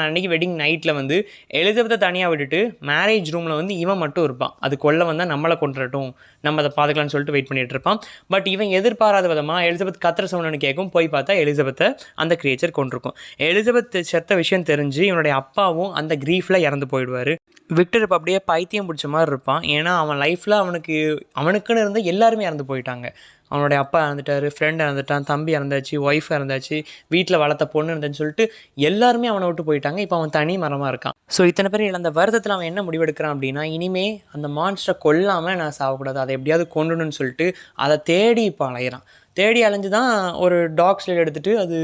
அன்றைக்கி வெட்டிங் நைட்டில் வந்து எலிசபெத்தை தனியாக விட்டுட்டு மேரேஜ் ரூமில் வந்து இவன் மட்டும் இருப்பான். அது கொல்ல வந்தால் நம்மளை கொண்டுறட்டும், நம்ம அதை பார்த்துக்கலான்னு சொல்லிட்டு வெயிட் பண்ணிகிட்டு இருப்பான். பட் இவன் எதிர்பாராத விதமாக எலிசபெத் கத்துற சவுண்டுன்னு கேட்கும். போய் பார்த்தா எலிசபெத்தை அந்த கிரியேச்சர் கொண்டிருக்கும். எலிசபெத் செத்த விஷயம் தெரிஞ்சு இவனுடைய அப்பாவும் அந்த க்ரீஃபில் இறந்து போயிடுவார். விக்டர் இப்போ அப்படியே பைத்தியம் பிடிச்ச மாதிரி இருப்பான். ஏன்னா அவன் லைஃப்பில் அவனுக்குன்னு இருந்த எல்லாருமே இறந்து போயிட்டாங்க. அவனுடைய அப்பா இறந்துட்டார், ஃப்ரெண்ட் இறந்துட்டான், தம்பி இறந்தாச்சு, ஒய்ஃப் இறந்தாச்சு, வீட்டில் வளர்த்த பொண்ணு இருந்துன்னு சொல்லிட்டு எல்லாருமே அவனை விட்டு போயிட்டாங்க. இப்போ அவன் தனி மரமாக இருக்கான். ஸோ இத்தனை பேர் இழந்த வருத்தத்தில் அவன் என்ன முடிவெடுக்கிறான் அப்படின்னா, இனிமே அந்த மான்ஸ்டரை கொல்லாமல் நான் சாகக்கூடாது, அதை எப்படியாவது கொண்டுணுன்னு சொல்லிட்டு அதை தேடி இப்போ அலையிறான். தேடி அலைஞ்சு தான் ஒரு டாக் ஸ்லைட் எடுத்துகிட்டு அது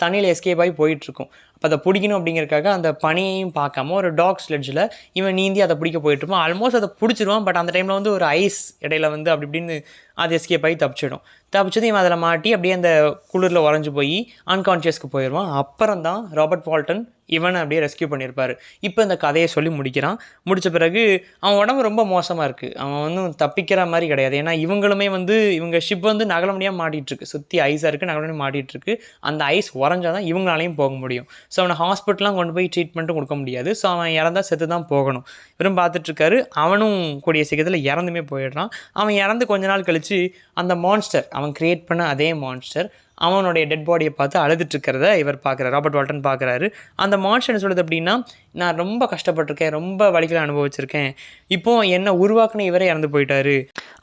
தண்ணியில் எஸ்கேப் ஆகி போயிட்டுருக்கும். அப்போ அதை பிடிக்கணும் அப்படிங்கிறக்காக அந்த பனியையும் பார்க்காம ஒரு டாக் ஸ்லெட்ஜில் இவன் நீந்தி அதை பிடிக்க போயிட்டுருப்பான். ஆல்மோஸ்ட் அதை பிடிச்சிருவான். பட் அந்த டைமில் வந்து ஒரு ஐஸ் இடையில வந்து அப்படி இப்படின்னு அது எஸ்கேப் ஆகி தப்பிச்சிடும். தப்பிச்சது இவன் அதில் மாட்டி அப்படியே அந்த குளிரில் உறைஞ்சி போய் அன்கான்ஷியஸ்க்கு போயிடுவான். அப்புறம் தான் ராபர்ட் வால்டன் இவனை அப்படியே ரெஸ்கியூ பண்ணியிருப்பார். இப்போ இந்த கதையை சொல்லி முடிக்கிறான். முடித்த பிறகு அவன் உடம்பு ரொம்ப மோசமாக இருக்குது. அவன் வந்து தப்பிக்கிற மாதிரி கிடையாது. ஏன்னா இவங்களுமே வந்து இவங்க ஷிப் வந்து நகல முடியாமல் மாட்டிகிட்ருக்கு. சுற்றி ஐஸாக இருக்குது, நகல முடியாமல் மாட்டிகிட்ருக்கு. அந்த ஐஸ் உறைஞ்சால் தான் இவங்களாலையும் போக முடியும். ஸோ அவனை ஹாஸ்பிட்டலாம் கொண்டு போய் ட்ரீட்மெண்ட்டும் கொடுக்க முடியாது. ஸோ அவன் இறந்தா செத்து தான் போகணும். இவரும் பார்த்துட்ருக்காரு. அவனும் கூடிய சீக்கிரத்தில் இறந்துமே போயிடுறான். அவன் இறந்து கொஞ்ச நாள் கழித்து அந்த மான்ஸ்டர், அவன் க்ரியேட் பண்ண அதே மான்ஸ்டர் அவனுடைய டெட் பாடியை பார்த்து அழுதுட்டுருக்கிறத இவர் பார்க்குறாரு. ராபர்ட் வால்டன் பார்க்குறாரு. அந்த மான்ஸ்டர் என்ன சொல்லுது அப்படின்னா, நான் ரொம்ப கஷ்டப்பட்டிருக்கேன், ரொம்ப வலிகளை அனுபவிச்சிருக்கேன், இப்போது என்னை உருவாக்குன இவரே இறந்து போயிட்டார்,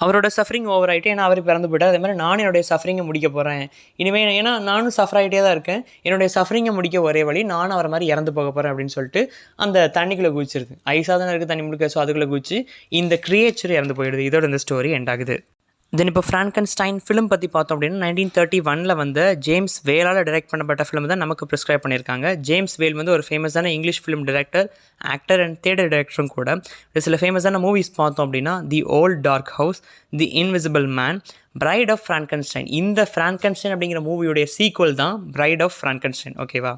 அவரோட சஃபரிங் ஓவர் ஆகிட்டு ஏன்னா அவர் இறந்து போயிட்டார், அதே மாதிரி நானும் என்னுடைய சஃபரிங்கை முடிக்க போகிறேன் இனிமேல், ஏன்னா நானும் சஃபர் ஆகிட்டே தான் இருக்கேன், என்னுடைய சஃபரிங்கை முடிக்க ஒரே வழி நானும் அவரை மாதிரி இறந்து போக போகிறேன் அப்படின்னு சொல்லிட்டு அந்த தண்ணிக்குள்ளே குதிச்சிருது. ஐஸாக தானே இருக்குது தண்ணி முழுக்க. ஸோ அதுக்குள்ளே குதிச்சு இந்த கிரியேச்சர் இறந்து போயிடுது. இதோட இந்த ஸ்டோரி எண்ட் ஆகுது. தென் இப்போ ஃப்ராங்கன்ஸ்டைன் ஃபிலிம் பற்றி பார்த்தோம் அப்படின்னா 1931 வந்து ஜேம்ஸ் வேலால் டைரக்ட் பண்ணப்பட்ட ஃபிலிம் தான் நமக்கு ப்ரிஸ்கிரைப் பண்ணியிருக்காங்க. ஜேம்ஸ் வேல் வந்து ஒரு ஃபேமஸான English film director, actor and theatre டைரக்டரும் கூட. சில ஃபேமஸான மூவிஸ் பார்த்தோம் அப்படின்னா the Old Dark House, the Invisible Man, Bride of Frankenstein. இந்த ஃப்ராங்கன்ஸ்டைன் அப்படிங்கிற மூவியோடைய சீக்வல் தான் பிரைட் ஆஃப் ஃப்ராங்கன்ஸ்டைன். ஓகேவா?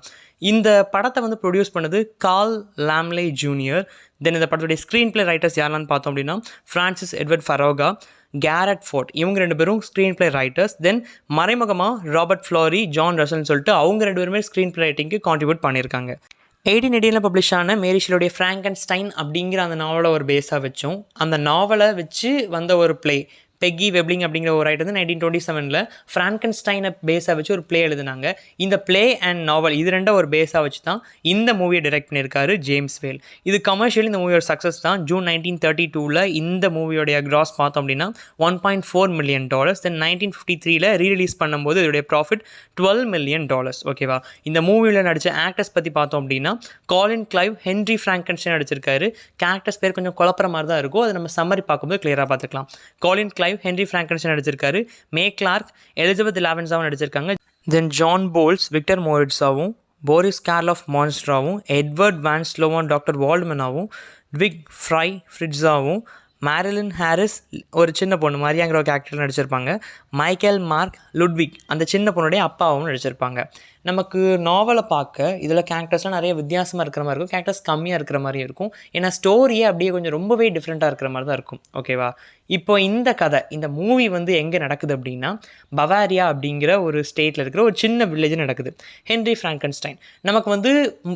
இந்த படத்தை வந்து ப்ரொடியூஸ் பண்ணது கார்ல் லாம்லே ஜூனியர். தென் இந்த படத்துடைய ஸ்க்ரீன் பிளே ரைட்டர்ஸ் யாரெல்லாம் பார்த்தோம் அப்படின்னா ஃப்ரான்சிஸ் எட்வர்ட் ஃபரோகா, கேரட் ஃபோர்ட், இவங்க 2 பேரும் ஸ்க்ரீன் பிளே ரைட்டர்ஸ். தென் மறைமுகமாக ராபர்ட் ஃப்ளோரி, ஜான் ரசல்னு சொல்லிட்டு அவங்க 2 பேருமே ஸ்க்ரீன் பிளே ரைட்டிங்க்கு கான்ட்ரிபியூட் பண்ணியிருக்காங்க. 1880 பப்ளிஷ் ஆன மேரி ஷெல்லியோடைய ஃப்ராங்கன்ஸ்டைன் அப்படிங்கிற அந்த நாவலை ஒரு பேஸாக வச்சோம். அந்த நாவலை வச்சு வந்த ஒரு பிளே பெக்கி வெப்லிங் அப்படிங்கிற ஒரு ரைட்டர் வந்து 1927 ஃப்ராங்கன்ஸ்டைனை பேஸாக வச்சு ஒரு பிளே எழுதினாங்க. இந்த பிளே அண்ட் நாவல் இது ரெண்டும் ஒரு பேஸாக வச்சு தான் இந்த மூவியை டைரக்ட் பண்ணியிருக்காரு ஜேம்ஸ் வேல். இது கமர்ஷியலி இந்த மூவியோட சக்ஸஸ் தான். ஜூன் 1932 இந்த மூவியோடைய கிராஸ் பார்த்தோம் அப்படின்னா $1.4 million. தென் 1953 ரீரிலீஸ் பண்ணும்போது இதோடைய ப்ராஃபிட் $12 million. ஓகேவா? இந்த மூவியில் நடித்த ஆக்டர்ஸ் பற்றி பார்த்தோம் அப்படின்னா காலின் கிளைவ், ஹென்ரி ஃப்ராங்கன்ஸ்டைன் நடிச்சிருக்காரு. கேரக்டர்ஸ் பேர் கொஞ்சம் குழப்பற மாதிரி தான் இருக்கும். அதை நம்ம சம்மரி பார்க்கும்போது கிளியராக பார்த்துக்கலாம். காலின் கிளைவ் ஹென்ரி ஃப்ராங்கன்ஸ்டைன் நடிச்சிருக்காரு. மே கிளார்க், எலிசபெத் லாவென்ஸாவும் நடிச்சிருக்காங்க. தென் ஜான் போல்ஸ் விக்டர் மோரிட்ஸாவும், போரிஸ் கார்லாஃப் மான்ஸ்ட்ராவும், எட்வர்ட் வான் ஸ்லோவான் டாக்டர் வால்ட்மனாவும், ட்விக் ஃப்ரை ஃப்ரிட்ஸாவும், மேரிலின் ஹாரிஸ் ஒரு சின்ன பொண்ணு மரியாங்கிற ஒரு கேரக்டர் நடிச்சிருப்பாங்க. மைக்கேல் மார்க் லுட்விக் அந்த சின்ன பொண்ணுடைய அப்பாவும் நடிச்சிருப்பாங்க. நமக்கு நாவலை பார்க்க இதில் கேரக்டர்ஸ்லாம் நிறைய வித்தியாசமாக இருக்கிற மாதிரி இருக்கும், கேரக்டர்ஸ் கம்மியாக இருக்கிற மாதிரி இருக்கும். ஏன்னா ஸ்டோரியே அப்படியே கொஞ்சம் ரொம்பவே டிஃப்ரெண்ட்டாக இருக்கிற மாதிரி தான் இருக்கும். ஓகேவா? இப்போ இந்த கதை, இந்த மூவி வந்து எங்கே நடக்குது அப்படின்னா பவாரியா அப்படிங்கிற ஒரு ஸ்டேட்டில் இருக்கிற ஒரு சின்ன வில்லேஜ் நடக்குது. ஹென்ரி ஃப்ராங்கன்ஸ்டைன் நமக்கு வந்து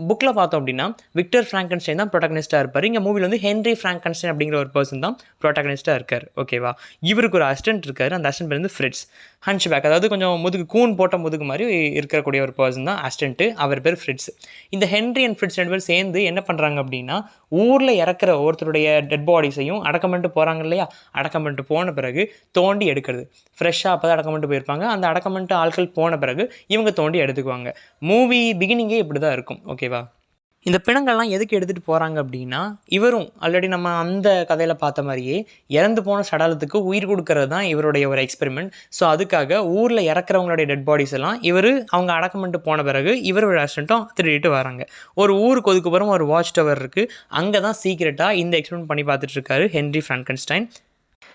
புக்கில் பார்த்தோம் அப்படின்னா விக்டர் ஃப்ராங்கன்ஸ்டைன் தான் ப்ரொட்டகனிஸ்ட்டாக இருப்பார். இங்கே மூவியில் வந்து ஹென்ரி ஃப்ராங்கன்ஸ்டைன் அப்படிங்கிற ஒரு பர்சன் தான் ப்ரொட்டகனிஸ்ட்டாக இருக்கார். ஓகேவா? இவருக்கு ஒரு அசிஸ்டன்ட் இருக்கார். அந்த அசிஸ்டன்ட் பேர் வந்து ஃப்ரிட்ஸ். ஹன்ச்பேக், அதாவது கொஞ்சம் முதுகு கூன் போட்ட முதுகு மாதிரி இருக்கக்கூடிய ஒரு பர்சன் தான் அசிஸ்டன்ட்டு. அவர் பேர் ஃப்ரிட்ஸ். இந்த ஹென்ரி அண்ட் ஃப்ரிட்ஸ் 2 பேர் சேர்ந்து என்ன பண்ணுறாங்க அப்படின்னா ஊரில் இறக்குற ஒருத்தருடைய டெட் பாடிஸையும் அடக்கம் பண்ணிட்டு போகிறாங்க இல்லையா, அடக்கம் பண்ணிட்டு போன பிறகு தோண்டி எடுக்கிறது. ஃப்ரெஷ்ஷாக அப்போ தான் அடக்கம் பண்ணிட்டு போயிருப்பாங்க. அந்த அடக்கம் பண்ணிட்டு ஆட்கள் போன பிறகு இவங்க தோண்டி எடுத்துக்குவாங்க. மூவி பிகினிங்கே இப்படி தான் இருக்கும். ஓகேவா? இந்த பிணங்கள்லாம் எதுக்கு எடுத்துகிட்டு போகிறாங்க அப்படின்னா இவரும் ஆல்ரெடி நம்ம அந்த கதையில் பார்த்த மாதிரியே இறந்து போன சடலத்துக்கு உயிர் கொடுக்கறது தான் இவருடைய ஒரு எக்ஸ்பெரிமெண்ட். ஸோ அதுக்காக ஊரில் இறக்குறவங்களுடைய டெட் பாடிஸ் எல்லாம் அவங்க அடக்கம் பண்ணிட்டு போன பிறகு இவரோட அசிஸ்டண்ட்டும் திருடிட்டு வராங்க. ஒரு ஊருக்கு ஒதுக்குப்புறம் ஒரு வாட்ச் டவர் இருக்குது. அங்கே தான் சீக்கிரட்டாக இந்த எக்ஸ்பெரிமெண்ட் பண்ணி பார்த்துட்ருக்காரு ஹென்ரி ஃப்ராங்கன்ஸ்டைன்.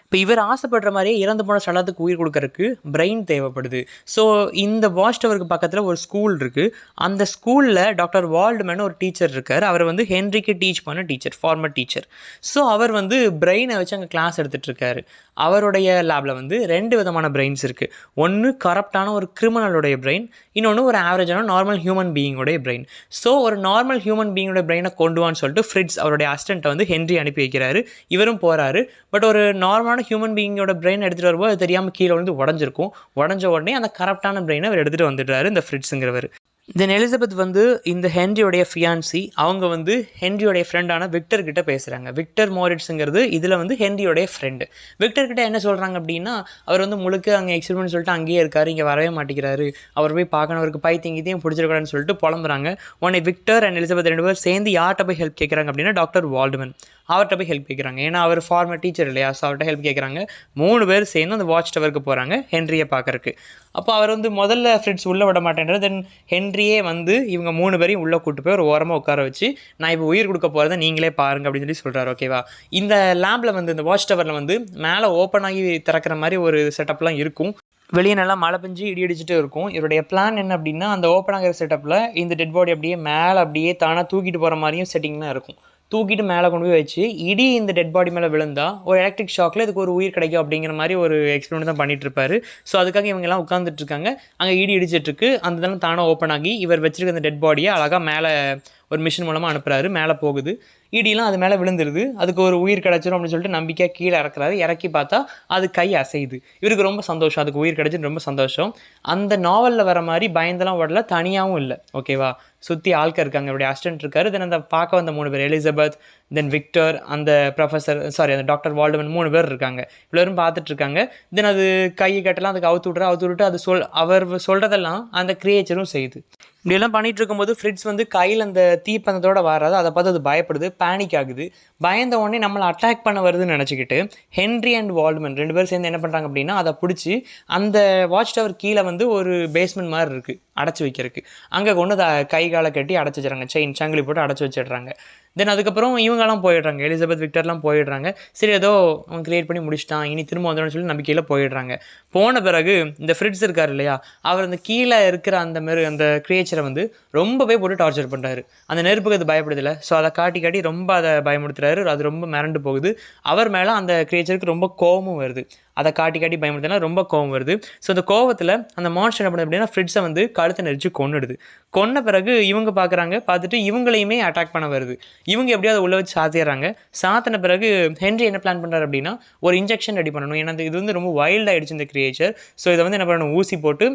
இப்போ இவர் ஆசைப்படுற மாதிரியே இறந்து போன சடலத்துக்கு உயிர் கொடுக்கறதுக்கு பிரெயின் தேவைப்படுது. ஸோ இந்த வாட்ச் டவருக்கு பக்கத்தில் ஒரு ஸ்கூல் இருக்குது. அந்த ஸ்கூலில் டாக்டர் வால்ட்மேன் ஒரு டீச்சர் இருக்கார். அவர் வந்து ஹென்ரிக்கு டீச் பண்ண டீச்சர், ஃபார்மர் டீச்சர். ஸோ அவர் வந்து பிரெயினை வச்சு அங்கே கிளாஸ் எடுத்துகிட்ருக்காரு. அவருடைய லேபில் வந்து 2 விதமான பிரெயின்ஸ் இருக்குது. ஒன்று கரப்டான ஒரு கிரிமினலுடைய பிரெயின், இன்னொன்று ஒரு ஆவரேஜான நார்மல் ஹியூமன் பீயிங்கோடைய பிரெயின். ஸோ ஒரு நார்மல் ஹியூமன் பீயிங்கோட பிரெயினை கொண்டு வான்னு சொல்லிட்டு ஃப்ரிட்ஸ் அவருடைய அசிஸ்டண்ட்டை வந்து ஹென்ரி அனுப்பி வைக்கிறாரு. இவரும் போகிறாரு. பட் ஒரு நார்மலான ஹியூமன் பீயிங்கோட பிரெயின் எடுத்துகிட்டு வரும்போது அது தெரியாமல் கீழே வந்து உடஞ்சிருக்கும். உடஞ்ச உடனே அந்த கரப்டான பிரெயினை அவர் எடுத்துகிட்டு வந்துடுறாரு இந்த ஃப்ரிட்ஸுங்கிறவர். தென் எலிசபெத் வந்து இந்த ஹென்ரியோடைய ஃபியான்சி அவங்க வந்து ஹென்ரியோடைய ஃப்ரெண்டான விக்டர் கிட்ட பேசுகிறாங்க. விக்டர் மோரிட்ஸுங்கிறது இதில் வந்து ஹென்ரியோடைய ஃப்ரெண்டு. விக்டர் கிட்ட என்ன சொல்கிறாங்க அப்படின்னா, அவர் வந்து முழுக்க அங்கே எக்ஸ்பெரிமெண்ட் சொல்லிட்டு அங்கேயே இருக்காரு, இங்கே வரவே மாட்டேங்கிறாரு, அவர் போய் பார்க்கணும், அவருக்கு பைத்தியம் பிடிச்சிருக்காருன்னு சொல்லிட்டு புலம்புறாங்க. உடனே விக்டர் அண்ட் எலிசபெத் 2 பேர் சேர்ந்து யார்கிட்ட போய் ஹெல்ப் கேட்குறாங்க அப்படின்னா டாக்டர் வால்டமன் அவர்கிட்ட போய் ஹெல்ப் கேட்குறாங்க. ஏன்னா அவர் ஃபார்மர் டீச்சர் இல்லையா, ஸோ அவர்கிட்ட ஹெல்ப் கேட்குறாங்க. 3 பேர் சேர்ந்து அந்த வாட்ச் டவருக்கு போகிறாங்க ஹென்ரியை பார்க்கறக்கு. அப்போ அவர் வந்து முதல்ல ஃப்ரிட்ஸ் உள்ளே விட மாட்டேன்றார். தென் ஹென்ரியே வந்து இவங்க 3 பேரையும் உள்ளே கூட்டு போய் ஒரு ஓரமாக உட்கார வச்சு, நான் இப்போ உயிர் கொடுக்க போகிறத நீங்களே பாருங்க அப்படின்னு சொல்லி சொல்கிறார். ஓகேவா? இந்த லேம்பில் வந்து இந்த வாட்ச் டவரில் வந்து மேலே ஓப்பன் ஆகி திறக்கிற மாதிரி ஒரு செட்டப்லாம் இருக்கும். வெளியே நல்லா மழை பெஞ்சு இடி அடிச்சுட்டு இருக்கும். இவருடைய பிளான் என்ன அப்படின்னா, அந்த ஓப்பன் ஆகிற செட்டப்பில் இந்த டெட் பாடி அப்படியே மேலே அப்படியே தானாக தூக்கிட்டு போகிற மாதிரியும் செட்டிங்லாம் இருக்கும். தூக்கிட்டு மேலே கொண்டு போய் வச்சு இடி இந்த டெட் பாடி மேலே விழுந்தா ஒரு எலக்ட்ரிக் ஷாக்கில் இதுக்கு ஒரு உயிர் கிடைக்கும் அப்படிங்கிற மாதிரி ஒரு எக்ஸ்பெரிமெண்ட் தான் பண்ணிட்டு இருப்பாரு. ஸோ அதுக்காக இவங்கெல்லாம் உட்காந்துட்டு இருக்காங்க. அங்கே இடி இடிச்சிட்ருக்கு. அந்த இதெல்லாம் தானாக ஓப்பன் ஆகி இவர் வச்சிருக்க அந்த டெட் பாடியை அழகாக மேலே ஒரு மிஷின் மூலமாக அனுப்புகிறாரு. மேலே போகுது, இடியெலாம் அது மேலே விழுந்துருது. அதுக்கு ஒரு உயிர் கிடச்சிரும் அப்படின்னு சொல்லிட்டு நம்பிக்கையாக கீழே இறக்குறாரு. இறக்கி பார்த்தா அது கை அசையுது. இவருக்கு ரொம்ப சந்தோஷம், அதுக்கு உயிர் கிடச்சின்னு ரொம்ப சந்தோஷம். அந்த நாவலில் வர மாதிரி பயந்தெல்லாம் ஓடல, தனியாகவும் இல்லை. ஓகேவா? சுற்றி ஆட்கள் இருக்காங்க, இப்படி அசிஸ்டன்ட் இருக்காரு. தென் அந்த பார்க்க வந்த 3 பேர், எலிசபெத், தென் விக்டர், அந்த அந்த டாக்டர் வால்டமன் 3 பேர் இருக்காங்க. இவ்வளோரும் பார்த்துட்டு இருக்காங்க. தென் அது கை கட்டலாம் அதுக்கு அவுத்து விட்டு அது அவர் சொல்கிறதெல்லாம் அந்த கிரியேச்சரும் செய்யுது. இப்படியெல்லாம் பண்ணிகிட்டு இருக்கும்போது ஃப்ரிட்ஸ் வந்து கையில் அந்த தீப்பந்தத்தோடு வராது. அதை பார்த்து அது பயப்படுது, பேனிக் ஆகுது. பயந்த உடனே நம்மளை அட்டாக் பண்ண வருதுன்னு நினச்சிக்கிட்டு ஹென்ரி அண்ட் வால்டமன் 2 பேர் சேர்ந்து என்ன பண்ணுறாங்க அப்படின்னா, அதை பிடிச்சி அந்த வாட்ச் டவர் கீழே வந்து ஒரு பேஸ்மெண்ட் மாதிரி இருக்குது அடைச்சி வைக்கிறதுக்கு. அங்கே கொண்டு அதை கை காலை கட்டி அடைச்சி வச்சிடறாங்க, செயின் சங்கிலி போட்டு அடைச்சி வச்சிடுறாங்க. தென் அதுக்கப்புறம் இவங்கெல்லாம் போயிடுறாங்க, எலிசபெத் விக்டர்லாம் போயிடுறாங்க. சரி ஏதோ அவன் கிரியேட் பண்ணி முடிச்சிட்டான், இனி திரும்ப வந்துடும் சொல்லி நம்பிக்கையில் போயிடுறாங்க. போன பிறகு இந்த ஃப்ரிட்ஸ் இருக்கார் இல்லையா, அவர் அந்த கீழே இருக்கிற அந்த கிரியேச்சரை வந்து ரொம்பவே போட்டு டார்ச்சர் பண்ணுறாரு. அந்த நெருப்புக்கு அது பயப்படுதில்ல, ஸோ அதை காட்டி ரொம்ப அதை பயமுறுத்துறாரு. அது ரொம்ப மிரண்டு போகுது. அவர் மேலே அந்த கிரியேச்சருக்கு ரொம்ப கோபமும் வருது. அதை காட்டி பயமுறுத்தினா ரொம்ப கோவம் வருது. ஸோ அந்த கோவத்தில் அந்த மான்ஸ்டர் என்ன பண்ணுது அப்படின்னா, ஃப்ரிட்ஸை வந்து கழுத்தை நெரிச்சு கொன்னுடுது. கொன்ன பிறகு இவங்க பார்த்துட்டு இவங்களையுமே அட்டாக் பண்ண வருது. இவங்க எப்படியோ அதை உள்ளே வச்சு சாத்திடுறாங்க. சாத்தின பிறகு ஹென்ரி என்ன பிளான் பண்ணுறாரு அப்படின்னா, ஒரு இன்ஜெக்ஷன் ரெடி பண்ணணும். ஏன்னா இது வந்து ரொம்ப வைல்ட் ஆகிடுச்சு இந்த கிரியேச்சர். ஸோ இதை வந்து என்ன பண்ணணும், ஊசி போட்டு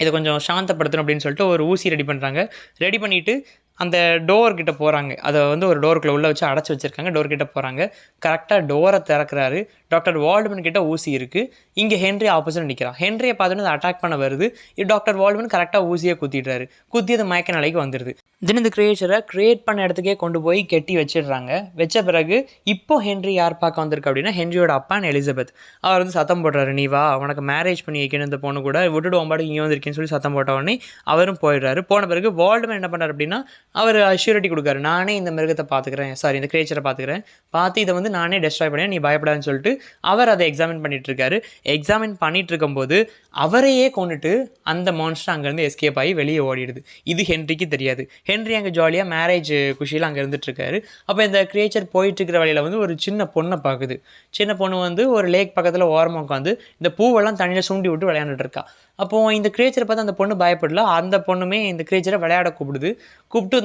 இதை கொஞ்சம் சாந்தப்படுத்தணும் அப்படின்னு சொல்லிட்டு ஒரு ஊசி ரெடி பண்ணுறாங்க. ரெடி பண்ணிவிட்டு அந்த டோர்கிட்ட போகிறாங்க. அதை வந்து ஒரு டோருக்குள்ளே உள்ளே வச்சு அடைச்சி வச்சுருக்காங்க. டோர்கிட்ட போகிறாங்க. கரெக்டாக டோரை திறக்கிறாரு. டாக்டர் வால்டமன் கிட்ட ஊசி இருக்குது. இங்கே ஹென்ரி ஆப்போசிட் நிற்கிறான். ஹென்ரியை பார்த்துட்டு அதை அட்டாக் பண்ண வருது. டாக்டர் வால்டமன் கரெக்டாக ஊசியை குத்திடுறாரு. குத்தி அது மயக்க நிலைக்கு வந்துடுது. தென் இந்த கிரியேச்சரை கிரியேட் பண்ண இடத்துக்கே கொண்டு போய் கெட்டி வச்சிடுறாங்க. வச்ச பிறகு இப்போ ஹென்ரி யார் பார்க்க வந்திருக்கு அப்படின்னா, ஹென்ரியோட அப்பா எலிசபெத். அவர் வந்து சத்தம் போடுறாரு, நீ வா, உனக்கு மேரேஜ் பண்ணி வைக்கணும் இந்த பொண்ணு கூட, விட்டுட்டு ஒம்பாடு இங்கே வந்திருக்கேன்னு சொல்லி சத்தம் போட்ட உடனே அவரும் போயிடுறாரு. போன பிறகு வால்டமன் என்ன பண்ணுறாரு அப்படின்னா, அவர் அஷ்யூரிட்டி கொடுக்காரு, நானே இந்த மிருகத்தை பார்த்துக்கிறேன், இந்த கிரியேச்சரை பார்த்துக்கிறேன், பார்த்து இதை வந்து நானே டெஸ்ட்ராய் பண்ணேன், நீ பயப்படாதுன்னு சொல்லிட்டு அவர் அதை எக்ஸாமின் பண்ணிட்டு இருக்காரு. எக்ஸாமின் பண்ணிட்டு இருக்கும்போது அவரையே கொண்டுட்டு அந்த மான்ஸ்டர் அங்கேருந்து எஸ்கேப் ஆகி வெளியே ஓடிடுது. இது ஹென்ரிக்கு தெரியாது. ஹென்ரி அங்கே ஜாலியாக மேரேஜ் குஷியில் அங்கே இருந்துகிட்ருக்காரு. அப்போ இந்த கிரியேச்சர் போயிட்டுருக்கிற வழியில் வந்து ஒரு சின்ன பொண்ணை பார்க்குது. சின்ன பொண்ணு வந்து ஒரு லேக் பக்கத்தில் ஓரமாக உட்காந்து இந்த பூவெல்லாம் தண்ணியில் சுண்டி விட்டு விளையாண்டுட்டு இருக்கா. அப்போது இந்த கிரியேச்சரை பார்த்து அந்த பொண்ணு பயப்படல. அந்த பொண்ணுமே இந்த கிரியேச்சரை விளையாட கூப்பிட்டு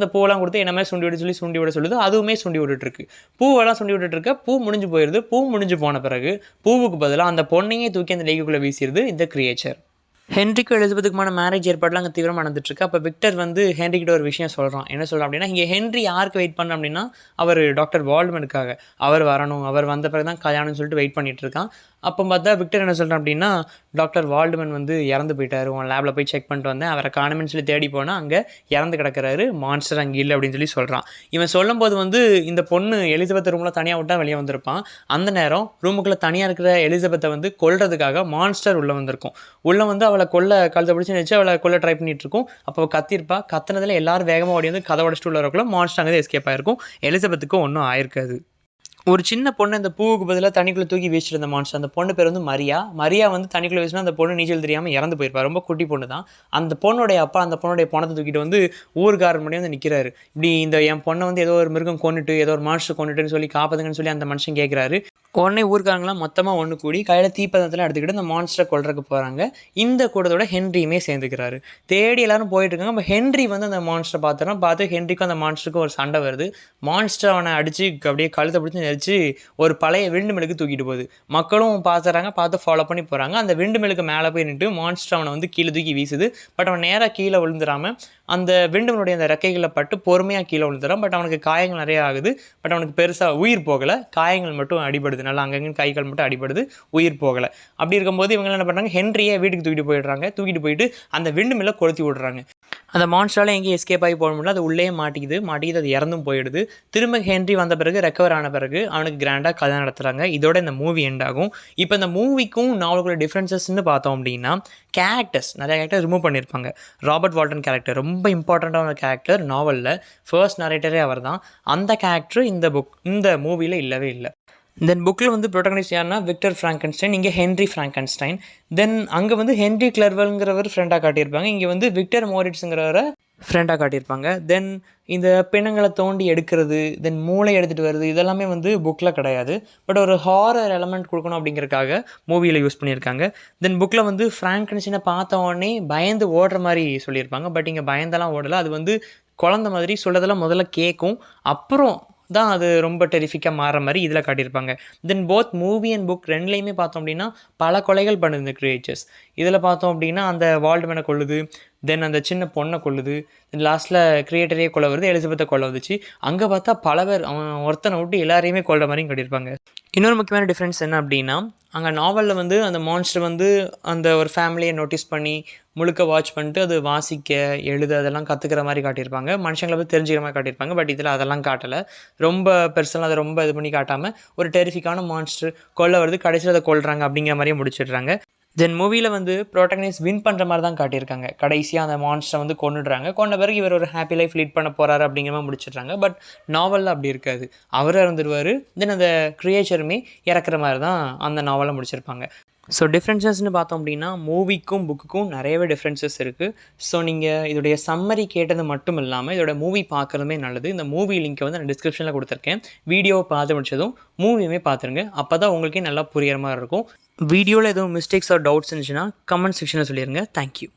இந்த பூவெல்லாம் கொடுத்து என்ன மாதிரி சுண்டி விட சொல்லுது. அதுவுமே சுண்டி விட்டுட்டுருக்கு. பூவெல்லாம் சுண்டி விட்டுட்டுருக்க, பூ முடிஞ்சு போயிடுது. பூ முடிஞ்சு போன பிறகு பூவுக்கு பதிலாக அந்த பொண்ணையே தூக்கி அந்த லேக்குள்ளே வீசிடுது இந்த கிரியேச்சர். ஹென்ரிக்கும் எலிசபெத்துக்குமான மேரேஜ் ஏற்பாடுலாம் அங்கே தீவிரமாக நடந்துட்டுருக்கு. அப்போ விக்டர் வந்து ஹென்ரிக்கிட்ட ஒரு விஷயம் சொல்கிறான். என்ன சொல்கிறான் அப்படின்னா, இங்கே ஹென்ரி யாருக்கு வெயிட் பண்ண அப்படின்னா, அவர் டாக்டர் வால்டமனுக்காக. அவர் வரணும், அவர் வந்த பிறகு தான் கல்யாணம்னு சொல்லிட்டு வெயிட் பண்ணிகிட்டு இருக்கான். அப்போ பார்த்தா விக்டர் என்ன சொல்கிறான் அப்படின்னா, டாக்டர் வால்டமன் வந்து இறந்து போயிட்டார், உன் லேபில் போய் செக் பண்ணிட்டு வந்தேன், அவரை காணுமென்னு சொல்லி தேடி போனால் அங்கே இறந்து கிடக்கிறாரு, மான்ஸ்டர் அங்கே இல்லை அப்படின்னு சொல்லி சொல்கிறான். இவன் சொல்லும்போது வந்து இந்த பொண்ணு எலிசபெத் ரூமில் தனியாக விட்டால் வெளியே வந்திருப்பான். அந்த நேரம் ரூமுக்குள்ளே தனியாக இருக்கிற எலிசபெத்தை வந்து கொல்றதுக்காக மான்ஸ்டர் உள்ளே வந்திருக்கும். உள்ளே வந்து அவளை கழுத்தை பிடிச்சி நினச்சி அவளை கொல்ல ட்ரை பண்ணிட்டு இருக்கும். அப்போ கத்திருப்பா. கத்துனதில் எல்லாரும் வேகமாக ஓடி வந்து கதை உடச்சிட்டு உள்ள இருக்கக்குள்ள மான்ஸ்டர் அங்கே எஸ்கேப் ஆகிருக்கும். எலிசபெத்துக்கு ஒன்றும் ஆயிருக்காது. ஒரு சின்ன பொண்ணு இந்த பூவுக்கு பதிலாக தண்ணிக்குள்ளே தூக்கி வீசிட்டு இருந்த மான்ஸ்டர். அந்த பொண்ணு பேர் வந்து மரியா வந்து தண்ணிக்குள்ளே வீசினா அந்த பொண்ணு நீச்சல் தெரியாமல் இறந்து போயிருப்பா. ரொம்ப குட்டி பொண்ணு தான். அந்த பொண்ணுடைய அப்பா அந்த பொண்ணுடைய பணத்தை தூக்கிட்டு வந்து ஊருக்காரர் முன்னாடி வந்து நிற்கிறாரு. இப்படி இந்த என் பொண்ணை வந்து ஏதோ ஒரு மிருகம் கொண்டுட்டு ஏதோ ஒரு மான்ஸ்டர் கொண்டுட்டுன்னு சொல்லி காப்பாதுங்கன்னு சொல்லி அந்த மனுஷன் கேட்குறாரு. உடனே ஊருக்காரங்களாம் மொத்தமாக ஒன்று கூடி கையில் தீப்பந்தத்தில் எடுத்துக்கிட்டு இந்த மான்ஸ்டரை கொல்றதுக்கு போகிறாங்க. இந்த கூட்டத்தோட ஹென்ரியுமே சேர்ந்துக்கிறாரு. தேடி எல்லாரும் போயிட்டு இருக்காங்க. அப்போ ஹென்ரி வந்து அந்த மான்ஸ்டரை பார்த்து ஹென்ரிக்கும் அந்த மான்ஸ்டருக்கும் ஒரு சண்டை வருது. மான்ஸ்டர் அவனை அடித்து அப்படியே கழுத்தை பிடிச்சி நெரிச்சு ஒரு பழைய விண்டு மில்லுக்கு தூக்கிட்டு போகுது. மக்களும் பார்த்துறாங்க, பார்த்து ஃபாலோ பண்ணி போகிறாங்க. அந்த விண்டு மில்லுக்கு மேலே போய் நின்று மான்ஸ்டர் அவனை வந்து கீழே தூக்கி வீசுது. பட் அவன் நேராக கீழே விழுந்துடாமல் அந்த விண்டு மில்லுடைய அந்த ரெக்கைகளில் பட்டு பொறுமையாக கீழே விழுந்துறான். பட் அவனுக்கு காயங்கள் நிறைய ஆகுது. பட் அவனுக்கு பெருசாக உயிர் போகலை, காயங்கள் மட்டும் அடிபடுது. நல்லா அங்கங்கே கைகள் மட்டும் அடிபடுது, உயிர் போகலை. அப்படி இருக்கும்போது இவங்க என்ன பண்ணுறாங்க, ஹென்ரியை வீட்டுக்கு தூக்கிட்டு போயிடுறாங்க. தூக்கிட்டு போயிட்டு அந்த விண்டு மில்லை கொளுத்தி விடுறாங்க. அந்த மான்ஸ்டரால் எங்கேயும் எஸ்கேப் ஆகி போக முடியல, அது உள்ளே மாட்டிக்கிது, அது இறந்தும் போயிடுது. திரும்ப ஹென்ரி வந்த பிறகு ரெக்கவர் ஆன பிறகு அவனுக்கு கிராண்டாக கதை நடத்துகிறாங்க. இதோட இந்த மூவி எண்ட் ஆகும். இப்போ இந்த மூவிக்கும் நாவலுக்குள்ள டிஃப்ரென்சஸ்ன்னு பார்த்தோம் அப்படின்னா, கேரக்டர்ஸ் நிறைய கேரக்டர் ரிமூவ் பண்ணியிருப்பாங்க. ராபர்ட் வால்டன் கேரக்டர் ரொம்ப இம்பார்ட்டண்ட்டான கேரக்டர் நாவலில், ஃபர்ஸ்ட் நரேட்டரே அவர் தான். அந்த கேரக்டர் இந்த மூவியில் இல்லவே இல்லை. தென் புக்கில் வந்து ப்ரோட்டகனிஸ்ட் யாருன்னா விக்டர் ஃப்ராங்கன்ஸ்டைன், இங்கே ஹென்ரி ஃப்ராங்கன்ஸ்டைன். தென் அங்கே வந்து ஹென்ரி கிளர்வெல்ங்கிறவர் ஃப்ரெண்டாக காட்டியிருப்பாங்க, இங்கே வந்து விக்டர் மோரிட்ஸுங்கிறவரை ஃப்ரெண்டாக காட்டியிருப்பாங்க. தென் இந்த பிணங்களை தோண்டி எடுக்கிறது, தென் மூளை எடுத்துகிட்டு வருது, இதெல்லாமே வந்து புக்கில் கிடையாது. பட் ஒரு ஹாரர் எலமெண்ட் கொடுக்கணும் அப்படிங்கிறதுக்காக மூவியில் யூஸ் பண்ணியிருக்காங்க. தென் புக்கில் வந்து ஃப்ராங்கன்ஸ்டைனை பார்த்த உடனே பயந்து ஓடுற மாதிரி சொல்லியிருப்பாங்க. பட் இங்கே பயந்தெல்லாம் ஓடலை, அது வந்து குழந்த மாதிரி சொல்கிறதெல்லாம் முதல்ல கேட்கும், அப்புறம் தான் அது ரொம்ப டெரிஃபிக்காக மாறுற மாதிரி இதில் காட்டியிருப்பாங்க. தென் போத் மூவி அண்ட் புக் ரெண்டுலேயுமே பார்த்தோம் அப்படின்னா பல கொலைகள் பண்ணுது இந்த கிரியேச்சர்ஸ். இதில் பார்த்தோம் அப்படின்னா அந்த வால்டமேனை கொள்ளுது, தென் அந்த சின்ன பொண்ணை கொள்ளுது, தென் லாஸ்ட்டில் கிரியேட்டரையே கொல்ல வருது, எலிசபெத்தை கொல்ல வந்துச்சு. அங்கே பார்த்தா பல பேர் அவன் ஒருத்தனை விட்டு எல்லாரையுமே கொல்ற மாதிரியும் காட்டியிருப்பாங்க. இன்னொரு முக்கியமான டிஃப்ரென்ஸ் என்ன அப்படின்னா, அங்கே நாவலில் வந்து அந்த மான்ஸ்டர் வந்து அந்த ஒரு ஃபேமிலியை நோட்டீஸ் பண்ணி முழுக்க வாட்ச் பண்ணிட்டு அது வாசிக்க எழுத அதெல்லாம் கற்றுக்கிற மாதிரி காட்டியிருப்பாங்க, மனுஷங்களை பற்றி தெரிஞ்சுக்கிற மாதிரி காட்டியிருப்பாங்க. பட் இதில் அதெல்லாம் காட்டலை. ரொம்ப பெருசெல்லாம் அதை ரொம்ப இது பண்ணி காட்டாமல் ஒரு டெரிஃபிக்கான மான்ஸ்டர் கொல்ல வருது, கடைசியில் அதை கொல்றாங்க அப்படிங்கிற மாதிரியே முடிச்சிடுறாங்க. தென் மூவியில் வந்து ப்ரோட்டகனிஸ்ட் வின் பண்ணுற மாதிரி தான் காட்டியிருக்காங்க. கடைசியாக அந்த மான்ஸ்டரை வந்து கொன்னுடுறாங்க. கொண்ட பிறகு இவர் ஒரு ஹாப்பி லைஃப் லீட் பண்ண போகிறாரு அப்படிங்கிற மாதிரி முடிச்சிடுறாங்க. பட் நாவலில் அப்படி இருக்காது, அவர் இறந்துடுவார். தென் அந்த கிரியேச்சருமே இறக்குற மாதிரி தான் அந்த நாவலில் முடிச்சிருப்பாங்க. ஸோ டிஃப்ரென்சஸ்ன்னு பார்த்தோம் அப்படின்னா மூவிக்கும் புக்குக்கும் நிறையவே டிஃப்ரென்சஸ் இருக்குது. ஸோ நீங்கள் இதோடைய சம்மரி கேட்டது மட்டும் இல்லாமல் இதோட மூவி பார்க்குறதுமே நல்லது. இந்த மூவி லிங்க்கை வந்து நான் டிஸ்கிரிப்ஷனில் கொடுத்துருக்கேன். வீடியோவை பார்த்து முடிச்சதும் மூவியுமே பார்த்துருங்க, அப்போ தான் உங்களுக்கே நல்லா புரியிற மாதிரி இருக்கும். வீடியோவில் எதுவும் மிஸ்டேக்ஸ் ஆர் டவுட்ஸ் இருந்துச்சுன்னா கமெண்ட் செக்ஷனில் சொல்லிடுங்க. தேங்க்யூ.